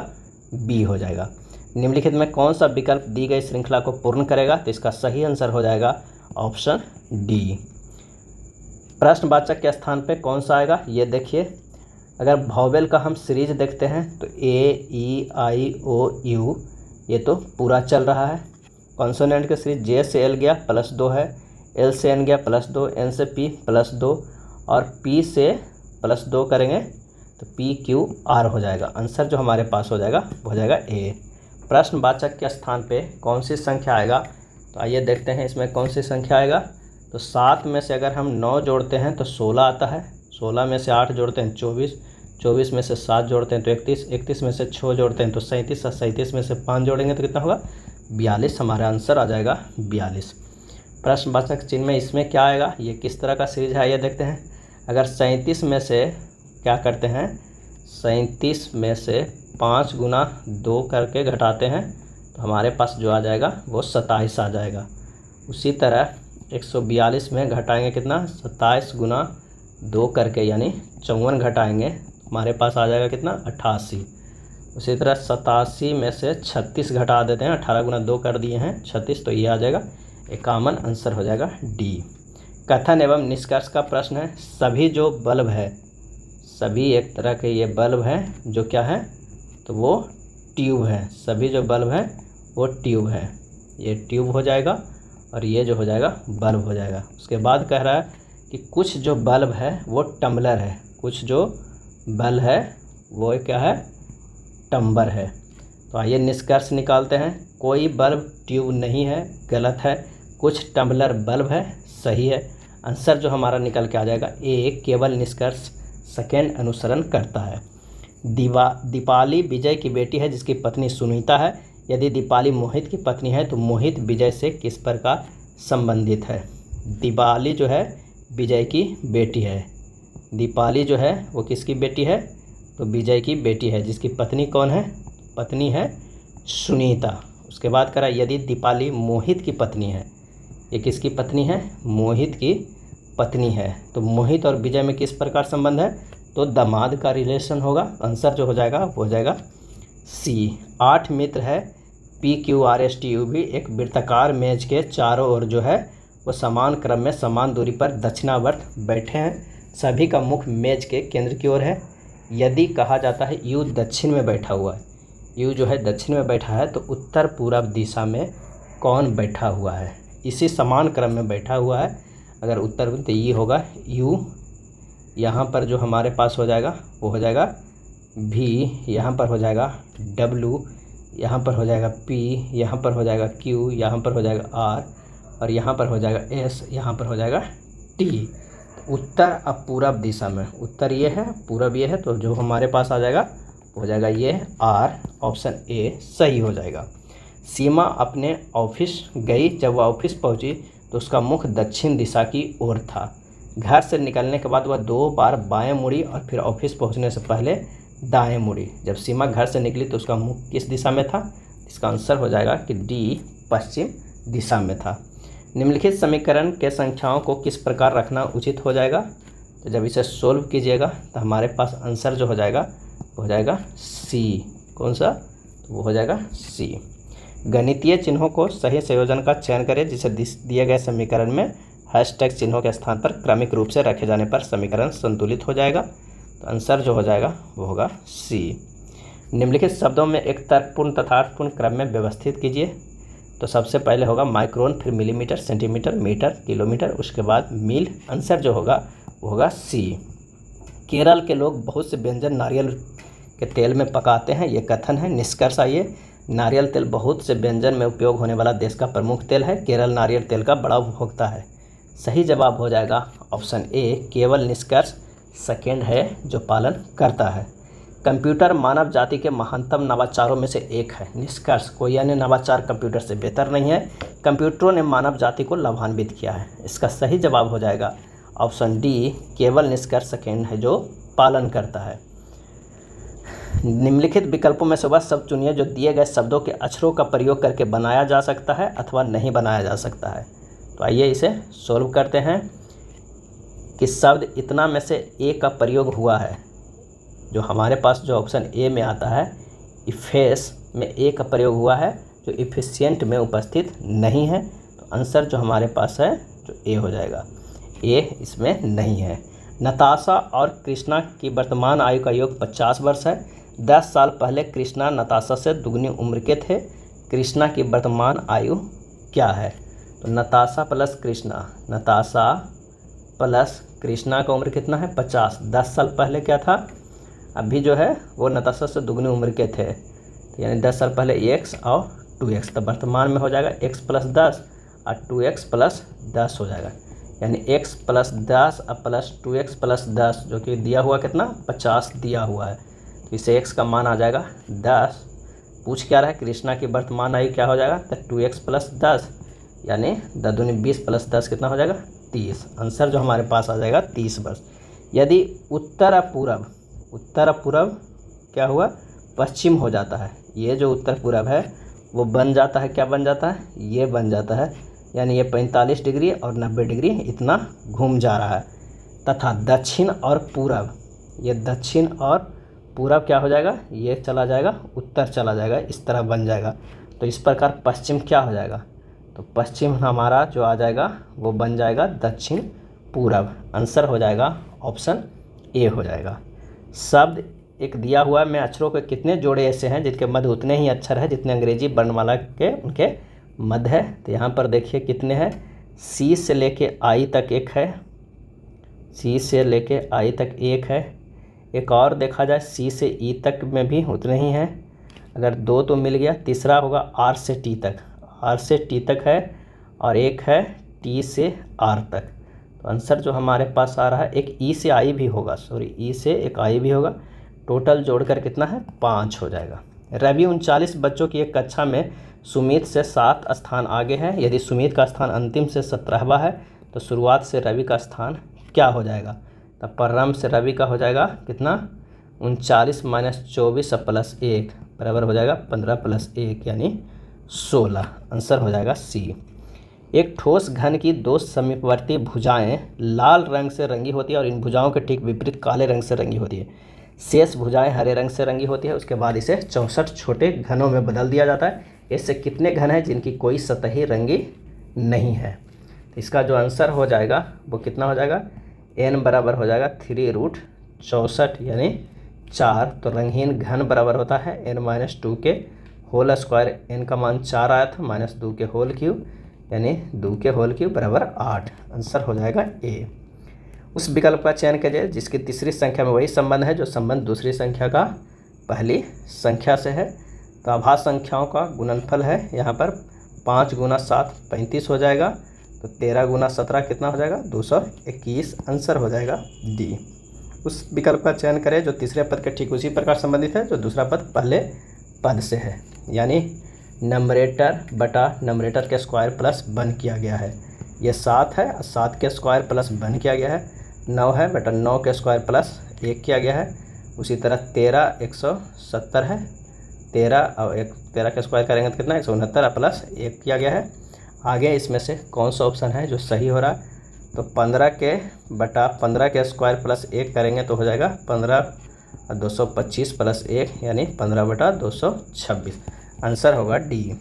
बी हो जाएगा। निम्नलिखित में कौन सा विकल्प दी गई श्रृंखला को पूर्ण करेगा? तो इसका सही आंसर हो जाएगा ऑप्शन डी। प्रश्नवाचक के स्थान पे कौन सा आएगा ये देखिए। अगर वॉवेल का हम सीरीज देखते हैं तो ए ई आई ओ यू, ये तो पूरा चल रहा है। कॉन्सोनेंट के सीरीज जे से एल गया +2 है, एल से एन गया +2, एन से पी +2 और पी से +2 करेंगे तो पी क्यू आर हो जाएगा। आंसर जो हमारे पास हो जाएगा वो हो जाएगा ए। प्रश्नवाचक के स्थान पे कौन सी संख्या आएगा? तो आइए देखते हैं इसमें कौन सी संख्या आएगा। तो 7 में से अगर हम 9 जोड़ते हैं तो 16 आता है। 16 में से 8 जोड़ते हैं 24, 24 में से 7 जोड़ते हैं तो 31, 31 में से 6 जोड़ते हैं तो 37 और 37 में से 5 जोड़ेंगे तो कितना होगा 42। हमारा आंसर आ जाएगा 42। प्रश्नवाचक चिन्ह में इसमें क्या आएगा? ये किस तरह का सीरीज है ये देखते हैं। अगर 37 में से क्या करते हैं, 37 में से 5 गुना 2 करके घटाते हैं तो हमारे पास जो आ जाएगा वो 27 आ जाएगा। उसी तरह 142 में घटाएंगे कितना, 27 गुना 2 करके यानी 54 घटाएंगे हमारे पास आ जाएगा कितना 88। उसी तरह 87 में से 36 घटा देते हैं, 18 गुना 2 कर दिए हैं 36, तो ये आ जाएगा 51। आंसर हो जाएगा डी। कथन एवं निष्कर्ष का प्रश्न है। सभी जो बल्ब है, सभी एक तरह के ये बल्ब हैं जो क्या है, तो वो ट्यूब है। सभी जो बल्ब हैं वो ट्यूब है। ये ट्यूब हो जाएगा और ये जो हो जाएगा बल्ब हो जाएगा। उसके बाद कह रहा है कि कुछ जो बल्ब है वो टम्बलर है। कुछ जो बल्ब है वो क्या है, टम्बर है। तो आइए निष्कर्ष निकालते हैं। कोई बल्ब ट्यूब नहीं है, गलत है। कुछ टम्बलर बल्ब है, सही है। आंसर जो हमारा निकल के आ जाएगा ए। केवल निष्कर्ष सेकेंड अनुसरण करता है। दीपाली विजय की बेटी है जिसकी पत्नी सुनीता है। यदि दीपाली मोहित की पत्नी है तो मोहित विजय से किस प्रकार संबंधित है? दीपाली जो है विजय की बेटी है। दीपाली जो है वो किसकी बेटी है, तो विजय की बेटी है, जिसकी पत्नी कौन है, पत्नी है सुनीता। उसके बाद करा यदि दीपाली मोहित की पत्नी है, ये किसकी पत्नी है, मोहित की पत्नी है। तो मोहित और विजय में किस प्रकार संबंध है, तो दामाद का रिलेशन होगा। आंसर जो हो जाएगा वो हो जाएगा सी। 8 मित्र है PQRSTU भी एक वृत्ताकार मेज के चारों ओर जो है वो समान क्रम में समान दूरी पर दक्षिणावर्त बैठे हैं। सभी का मुख मेज के केंद्र की ओर है। यदि कहा जाता है यू दक्षिण में बैठा हुआ है, यू जो है दक्षिण में बैठा है, तो उत्तर पूर्व दिशा में कौन बैठा हुआ है, इसी समान क्रम में बैठा हुआ है। अगर उत्तर तो ये होगा यू। यहाँ पर जो हमारे पास हो जाएगा वो हो जाएगा भी, यहाँ पर हो जाएगा W, यहाँ पर हो जाएगा P, यहाँ पर हो जाएगा Q, यहाँ पर हो जाएगा R और यहाँ पर हो जाएगा S, यहाँ पर हो जाएगा T। उत्तर अब पूरब दिशा में, उत्तर ये है पूरब ये है, तो जो हमारे पास आ जाएगा हो जाएगा ये R। ऑप्शन ए सही हो जाएगा। सीमा अपने ऑफिस गई। जब वह ऑफिस पहुंची तो उसका मुख दक्षिण दिशा की ओर था। घर से निकलने के बाद वह 2 बार बाएं मुड़ी और फिर ऑफिस पहुंचने से पहले दाएं मुड़ी। जब सीमा घर से निकली तो उसका मुख किस दिशा में था? इसका आंसर हो जाएगा कि डी, पश्चिम दिशा में था। निम्नलिखित समीकरण के संख्याओं को किस प्रकार रखना उचित हो जाएगा? तो जब इसे सोल्व कीजिएगा तो हमारे पास आंसर जो हो जाएगा वो हो जाएगा सी। कौन सा? तो वो हो जाएगा सी। गणितीय चिन्हों को सही संयोजन का चयन करें जिसे दिए गए समीकरण में हैशटैग चिन्हों के स्थान पर क्रमिक रूप से रखे जाने पर समीकरण संतुलित हो जाएगा। तो आंसर जो हो जाएगा वो होगा सी। निम्नलिखित शब्दों में एक तर्कपूर्ण तथा अर्थपूर्ण क्रम में व्यवस्थित कीजिए। तो सबसे पहले होगा माइक्रोन, फिर मिलीमीटर, सेंटीमीटर, मीटर, किलोमीटर, उसके बाद मील। आंसर जो होगा वो होगा सी। केरल के लोग बहुत से व्यंजन नारियल के तेल में पकाते हैं, ये कथन है। निष्कर्ष आइए, नारियल तेल बहुत से व्यंजन में उपयोग होने वाला देश का प्रमुख तेल है। केरल नारियल तेल का बड़ा उपभोक्ता है। सही जवाब हो जाएगा ऑप्शन ए, केवल। निष्कर्ष सेकेंड है जो पालन करता है। कंप्यूटर मानव जाति के महानतम नवाचारों में से एक है। निष्कर्ष, कोई अन्य नवाचार कंप्यूटर से बेहतर नहीं है। कंप्यूटरों ने मानव जाति को लाभान्वित किया है। इसका सही जवाब हो जाएगा ऑप्शन डी, केवल। निष्कर्ष सेकेंड है जो पालन करता है। निम्नलिखित विकल्पों में से वह शब्द चुनिए जो दिए गए शब्दों के अक्षरों का प्रयोग करके बनाया जा सकता है अथवा नहीं बनाया जा सकता है। तो आइए इसे सोल्व करते हैं कि शब्द इतना में से ए का प्रयोग हुआ है। जो हमारे पास जो ऑप्शन ए में आता है, इफेस में ए का प्रयोग हुआ है, जो इफिशिएंट में उपस्थित नहीं है। तो आंसर जो हमारे पास है जो ए हो जाएगा, ए इसमें नहीं है। नताशा और कृष्णा की वर्तमान आयु का योग 50 वर्ष है। 10 साल पहले कृष्णा नताशा से दुगनी उम्र के थे। कृष्णा की वर्तमान आयु क्या है? तो नताशा प्लस कृष्णा, नताशा प्लस कृष्णा का उम्र कितना है? 50। 10 साल पहले क्या था? अभी जो है वो नताशा से दुगनी उम्र के थे, तो यानी 10 साल पहले x और 2x। तो वर्तमान में हो जाएगा x प्लस 10 और 2x प्लस 10 हो जाएगा, यानी x प्लस 10 और प्लस 2x प्लस 10, जो कि दिया हुआ कितना? 50 दिया हुआ है। तो इसे x का मान आ जाएगा 10। पूछ क्या रहा है? कृष्णा की वर्तमान आयु क्या हो जाएगा? तो 2x प्लस 10, यानी 10 दूनी 20 प्लस 10 कितना हो जाएगा? 30। आंसर जो हमारे पास आ जाएगा 30 वर्ष। यदि उत्तर पूरब, उत्तर पूरब क्या हुआ? पश्चिम हो जाता है। ये जो उत्तर पूरब है वो बन जाता है, क्या बन जाता है? ये बन जाता है, यानी ये 45 डिग्री और 90 डिग्री इतना घूम जा रहा है। तथा दक्षिण और पूरब, ये दक्षिण और पूरब क्या हो जाएगा? ये चला जाएगा, उत्तर चला जाएगा, इस तरह बन जाएगा। तो इस प्रकार पश्चिम क्या हो जाएगा? तो पश्चिम हमारा जो आ जाएगा वो बन जाएगा दक्षिण पूरब। आंसर हो जाएगा ऑप्शन ए हो जाएगा। शब्द एक दिया हुआ में अक्षरों के कितने जोड़े ऐसे हैं जिनके मध्य उतने ही अक्षर हैं जितने अंग्रेजी वर्णमाला के उनके मध्य है? तो यहाँ पर देखिए कितने हैं। सी से लेके आई तक एक है, सी से लेके आई तक एक है। एक और देखा जाए सी से ई तक में भी उतने ही हैं। अगर 2 तो मिल गया, तीसरा होगा आर से टी तक, आर से टी तक है, और एक है टी से आर तक। तो आंसर जो हमारे पास आ रहा है, एक ई से आई भी होगा, सॉरी ई से एक आई भी होगा। टोटल जोड़कर कितना है? 5 हो जाएगा। रवि 39 बच्चों की एक कक्षा में सुमित से 7 स्थान आगे है। यदि सुमित का स्थान अंतिम से 17वां है तो शुरुआत से रवि का स्थान क्या हो जाएगा? तब प्रारंभ से रवि का हो जाएगा कितना? 39 माइनस 24 प्लस 1 बराबर हो जाएगा 15 प्लस 1 यानी 16। आंसर हो जाएगा सी। एक ठोस घन की 2 समीपवर्ती भुजाएं लाल रंग से रंगी होती है और इन भुजाओं के ठीक विपरीत काले रंग से रंगी होती है। शेष भुजाएं हरे रंग से रंगी होती है। उसके बाद इसे 64 छोटे घनों में बदल दिया जाता है। इससे कितने घन हैं जिनकी कोई सतही रंगी नहीं है? तो इसका जो आंसर हो जाएगा वो कितना हो जाएगा? n बराबर हो जाएगा 3√64 यानी 4। तो रंगहीन घन बराबर होता है n-2 के होल स्क्वायर। n का मान 4 आया था, -2 के होल क्यूब यानी 2 के होल क्यूब बराबर 8। आंसर हो जाएगा ए। उस विकल्प का चयन कीजिए जिसकी तीसरी संख्या में वही संबंध है जो संबंध दूसरी संख्या का पहली संख्या से है। तो आभास संख्याओं का गुणनफल है यहाँ पर 5 गुना 7 35 हो जाएगा। तो 13 गुना 17 कितना हो जाएगा? 221। आंसर हो जाएगा डी। उस विकल्प का चयन करें जो तीसरे पद के ठीक उसी प्रकार संबंधित है जो दूसरा पद पहले पद से है, यानी नंबरेटर बटा नंबरेटर के स्क्वायर प्लस 1 किया गया है। ये 7 है और 7 के स्क्वायर प्लस 1 किया गया है। 9 है बटा 9 के स्क्वायर प्लस 1 किया गया है। उसी तरह 13 170 है, 13 और 13 के स्क्वायर करेंगे तो कितना? 169 प्लस 1 किया गया है। आगे इसमें से कौन सा ऑप्शन है जो सही हो रहा है? तो 15 के बटा 15 के स्क्वायर प्लस 1 करेंगे तो हो जाएगा 15 और 225 प्लस 1 यानी 15 बटा 226। आंसर होगा डी।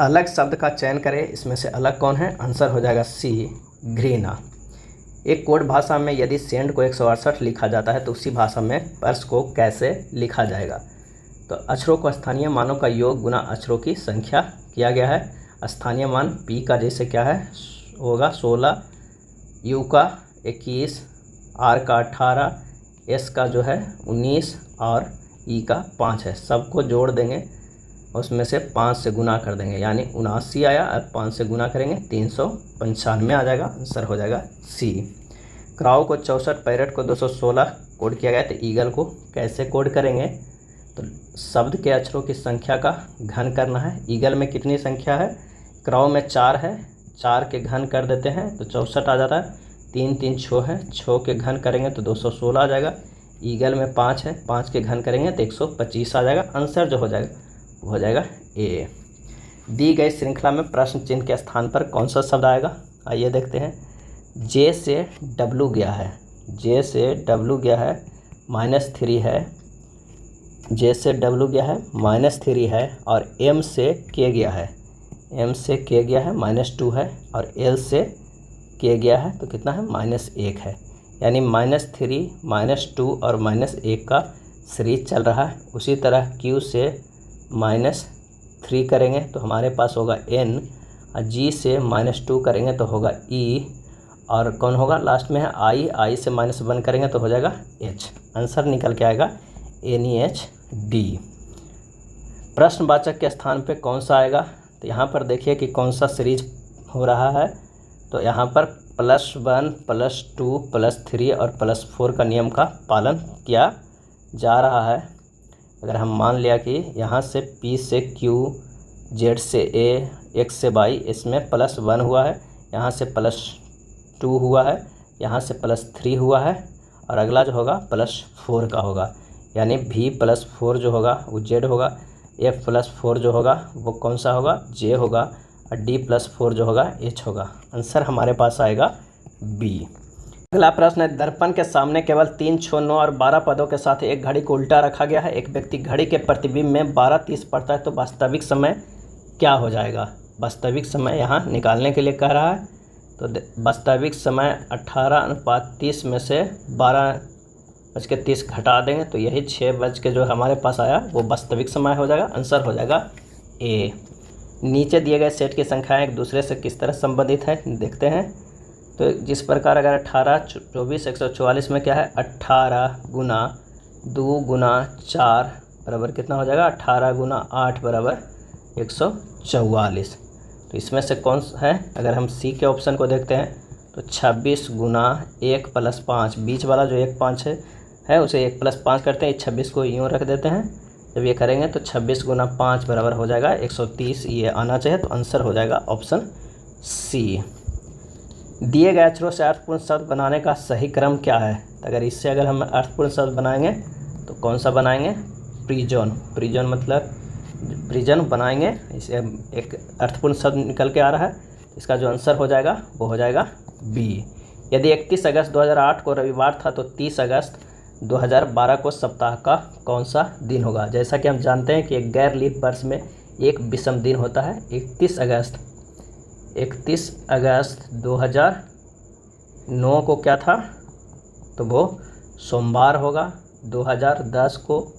अलग शब्द का चयन करें, इसमें से अलग कौन है? आंसर हो जाएगा सी, घृणा। एक कोड भाषा में यदि सेंड को 168 लिखा जाता है तो उसी भाषा में पर्स को कैसे लिखा जाएगा? तो अक्षरों को स्थानीय मानों का योग गुना अक्षरों की संख्या किया गया है। स्थानीय मान p का जैसे क्या है होगा 16, u का 21, r का 18, s का जो है 19 और e का 5 है। सबको जोड़ देंगे, उसमें से 5 से गुना कर देंगे, यानी 79 आया और 5 से गुना करेंगे 395 आ जाएगा। आंसर हो जाएगा सी। क्राउ को 64, पैरट को 216 कोड किया गया। तो ईगल को कैसे कोड करेंगे? तो शब्द के अक्षरों की संख्या का घन करना है। ईगल में कितनी संख्या है? क्राउ में 4 है, 4 के घन कर देते हैं तो 64 आ जाता है। 3 3 6 है, 6 के घन करेंगे तो 216 आ जाएगा। ईगल में 5 है, 5 के घन करेंगे तो 125 आ जाएगा। आंसर जो हो जाएगा वो हो जाएगा ए। दी गई श्रृंखला में प्रश्न चिन्ह के स्थान पर कौन सा शब्द आएगा? आइए देखते हैं। जे से डब्लू गया है, जे से डब्लू गया है, -3 है। जे से डब्लू गया है, -3 है। और एम से के गया है, एम से के गया है, -2 है। और एल से के गया है तो कितना है? -1 है। यानी -3, -2 और -1 का सीरीज चल रहा है। उसी तरह क्यू से -3 करेंगे तो हमारे पास होगा n, और जी से -2 करेंगे तो होगा e, और कौन होगा लास्ट में है आई, आई से -1 करेंगे तो हो जाएगा h। आंसर निकल के आएगा NEHD। प्रश्नवाचक के स्थान पे कौन सा आएगा? तो यहाँ पर देखिए कि कौन सा सीरीज हो रहा है। तो यहाँ पर +1, +2, +3 और +4 का नियम का पालन किया जा रहा है। अगर हम मान लिया कि यहाँ से P से Q, Z से A, X से Y, इसमें +1 हुआ है, यहाँ से +2 हुआ है, यहाँ से +3 हुआ है, और अगला जो होगा +4 का होगा। यानी V+4 जो होगा वो Z होगा, F+4 जो होगा वो कौन सा होगा? J होगा, और D+4 जो होगा H होगा। आंसर हमारे पास आएगा B। अगला प्रश्न है, दर्पण के सामने केवल 3, 6, 9 और 12 पदों के साथ एक घड़ी को उल्टा रखा गया है। एक व्यक्ति घड़ी के प्रतिबिंब में 12:30 पढ़ता है तो वास्तविक समय क्या हो जाएगा? वास्तविक समय यहाँ निकालने के लिए कह रहा है। तो वास्तविक समय 18:30 में से 12:30 घटा देंगे तो यही 6 जो हमारे पास आया वो वास्तविक समय हो जाएगा। आंसर हो जाएगा ए। नीचे दिए गए सेट की संख्याएं एक दूसरे से किस तरह संबंधित है देखते हैं। तो जिस प्रकार अगर 18, 24, 144 में क्या है? 18 गुना 2 गुना 4 बराबर कितना हो जाएगा? 18 गुना 8 बराबर 144। तो इसमें से कौन सा है? अगर हम सी के ऑप्शन को देखते हैं तो 26 गुना 1 + 5, बीच वाला जो 1 5 है उसे 1 + 5 करते हैं। 26 को यूँ रख देते हैं। जब ये करेंगे तो 26 गुना 5 बराबर हो जाएगा 130। ये आना चाहिए, तो आंसर हो जाएगा ऑप्शन सी। दिए गए अक्षरों से अर्थपूर्ण शब्द बनाने का सही क्रम क्या है? तो अगर इससे अगर हम अर्थपूर्ण शब्द बनाएंगे तो कौन सा बनाएंगे? प्रिजन। प्रिजन मतलब प्रिजन बनाएंगे। इसे एक अर्थपूर्ण शब्द निकल के आ रहा है। इसका जो आंसर हो जाएगा वो हो जाएगा बी। यदि 31 अगस्त 2008 को रविवार था तो 30 अगस्त 2012 को सप्ताह का कौन सा दिन होगा? जैसा कि हम जानते हैं कि एक गैर लीप वर्ष में एक विषम दिन होता है। 31 अगस्त 2009 को क्या था? तो वो सोमवार होगा। 2010 को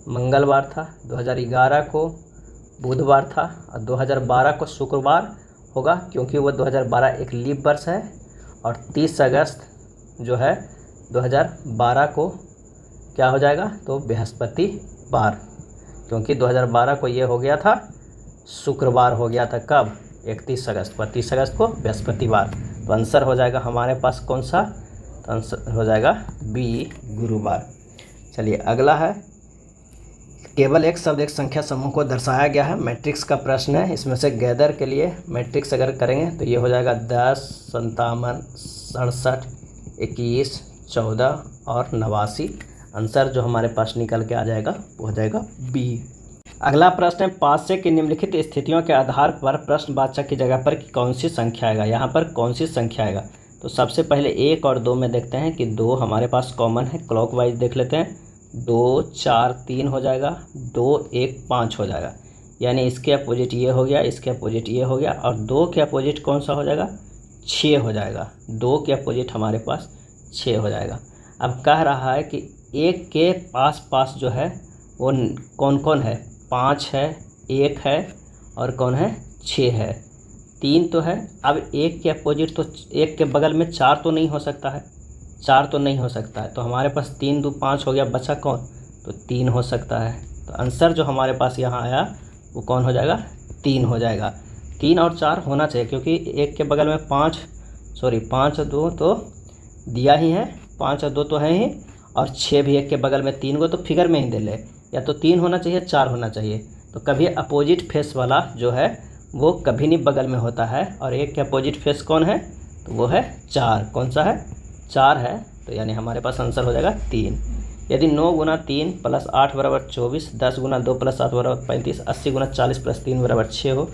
मंगलवार था, 2011 को बुधवार था, और 2012 को शुक्रवार होगा क्योंकि वो 2012 एक लीप वर्ष है। और 30 अगस्त जो है 2012 को क्या हो जाएगा? तो बृहस्पतिवार, क्योंकि 2012 को ये हो गया था शुक्रवार हो गया था। कब? 31 अगस्त को, 30 अगस्त को बृहस्पतिवार। तो आंसर हो जाएगा हमारे पास कौन सा? तो आंसर हो जाएगा बी, गुरुवार। चलिए अगला है, केवल एक शब्द एक संख्या समूह को दर्शाया गया है। मैट्रिक्स का प्रश्न है। इसमें से गैदर के लिए मैट्रिक्स अगर करेंगे तो ये हो जाएगा 10, 57, 67, 21, 14 और 89। आंसर जो हमारे पास निकल के आ जाएगा वो हो जाएगा बी। अगला प्रश्न है, पास की निम्नलिखित स्थितियों के आधार पर प्रश्नवाचक की जगह पर कौन सी संख्या आएगा? यहाँ पर कौन सी संख्या आएगा? तो सबसे पहले 1 और 2 में देखते हैं कि 2 हमारे पास कॉमन है। क्लॉकवाइज देख लेते हैं। 2, 4, 3 हो जाएगा, 2, 1, 5 हो जाएगा। यानी इसके अपोजिट ये हो गया, इसके अपोजिट ये हो गया, और 2 के अपोजिट कौन सा हो जाएगा? 6 हो जाएगा। 2 के अपोजिट हमारे पास 6 हो जाएगा। अब कह रहा है कि 1 के पास जो है वो कौन कौन है? 5 है, 1 है और कौन है 6 है, 3 तो है। अब 1 के अपोजिट तो 1 के बगल में 4 तो नहीं हो सकता है, 4 तो नहीं हो सकता है, तो हमारे पास 3 2 5 हो गया, बचा कौन, तो 3 हो सकता है। तो आंसर जो हमारे पास यहाँ आया वो कौन हो जाएगा, 3 हो जाएगा। 3 और 4 होना चाहिए क्योंकि 1 के बगल में 5 और 2 तो दिया ही है, 5 और 2 तो है ही, और 6 भी 1 के बगल में 3 को तो फिगर में ही दे ले, या तो 3 होना चाहिए 4 होना चाहिए। तो कभी अपोजिट फेस वाला जो है वो कभी नहीं बगल में होता है, और 1 के अपोजिट फेस कौन है, तो वो है 4। कौन सा है, 4 है। तो यानी हमारे पास आंसर हो जाएगा 3। यदि 9 गुना 3 प्लस 8 बराबर 24, 10 गुना 2 प्लस 7 बराबर 35, 80 गुना 40 प्लस 3 बराबर 6 हो,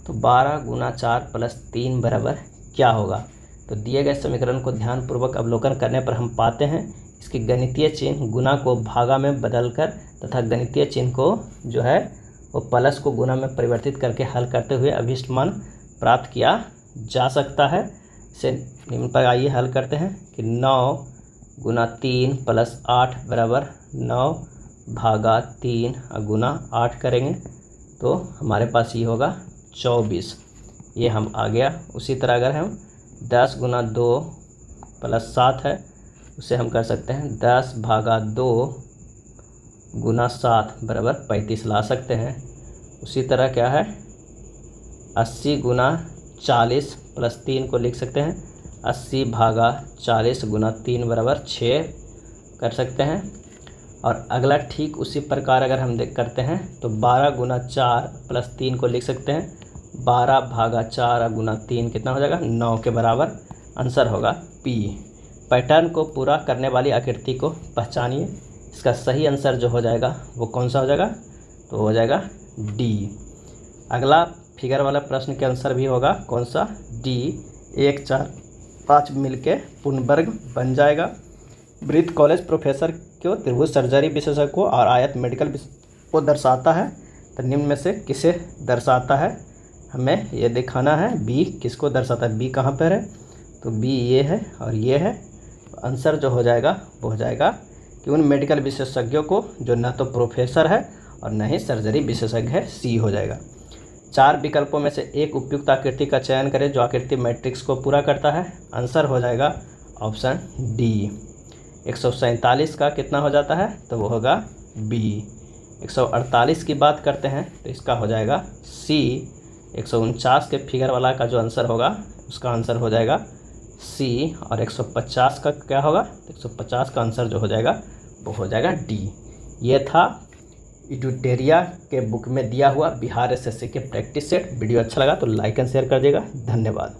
तो 12 गुना 4 प्लस 3 बराबर क्या होगा। तो दिए गए समीकरण को ध्यानपूर्वक अवलोकन करने पर हम पाते हैं इसकी गणितीय चिन्ह गुना को भागा में बदलकर तथा गणितीय चिन्ह को जो है वो प्लस को गुना में परिवर्तित करके हल करते हुए अभीष्ट मान प्राप्त किया जा सकता है। इसे निम्न पर आइए हल करते हैं कि 9 गुना 3 प्लस 8 बराबर 9 भागा 3 गुना 8 करेंगे तो हमारे पास ये होगा 24। ये हम आ गया। उसी तरह अगर हम 10 गुना 2 प्लस 7 है उसे हम कर सकते हैं 10 भागा 2 गुना 7 बराबर 35 ला सकते हैं। उसी तरह क्या है 80 गुना 40 प्लस 3 को लिख सकते हैं 80 भागा 40 गुना 3 बराबर 6 कर सकते हैं। और अगला ठीक उसी प्रकार अगर हम करते हैं तो 12 गुना 4 प्लस 3 को लिख सकते हैं 12 भागा 4 गुना 3 कितना हो जाएगा 9 के बराबर। आंसर होगा पी। पैटर्न को पूरा करने वाली आकृति को पहचानिए। इसका सही आंसर जो हो जाएगा वो कौन सा हो जाएगा, तो हो जाएगा डी। अगला फिगर वाला प्रश्न के आंसर भी होगा कौन सा, डी। 1 4 5 मिलके पूर्णवर्ग बन जाएगा। वृत्त कॉलेज प्रोफेसर को, त्रिभुज सर्जरी विशेषज्ञ को और आयत मेडिकल को दर्शाता है। तो निम्न में से किसे दर्शाता है हमें ये दिखाना है। बी किसको दर्शाता है, बी कहाँ पर है, तो बी ये है और ये है। तो आंसर जो हो जाएगा वो हो जाएगा कि उन मेडिकल विशेषज्ञों को जो न तो प्रोफेसर है और न ही सर्जरी विशेषज्ञ है, सी हो जाएगा। 4 विकल्पों में से एक उपयुक्त आकृति का चयन करें जो आकृति मैट्रिक्स को पूरा करता है। आंसर हो जाएगा ऑप्शन डी। 147 का कितना हो जाता है, तो वो होगा बी। 148 की बात करते हैं तो इसका हो जाएगा सी। 149 के फिगर वाला का जो आंसर होगा उसका आंसर हो जाएगा सी। और 150 का क्या होगा, 150 का आंसर जो हो जाएगा वो हो जाएगा डी। ये था इडुटेरिया के बुक में दिया हुआ बिहार एसएससी के प्रैक्टिस सेट। वीडियो अच्छा लगा तो लाइक एंड शेयर कर दिएगा। धन्यवाद।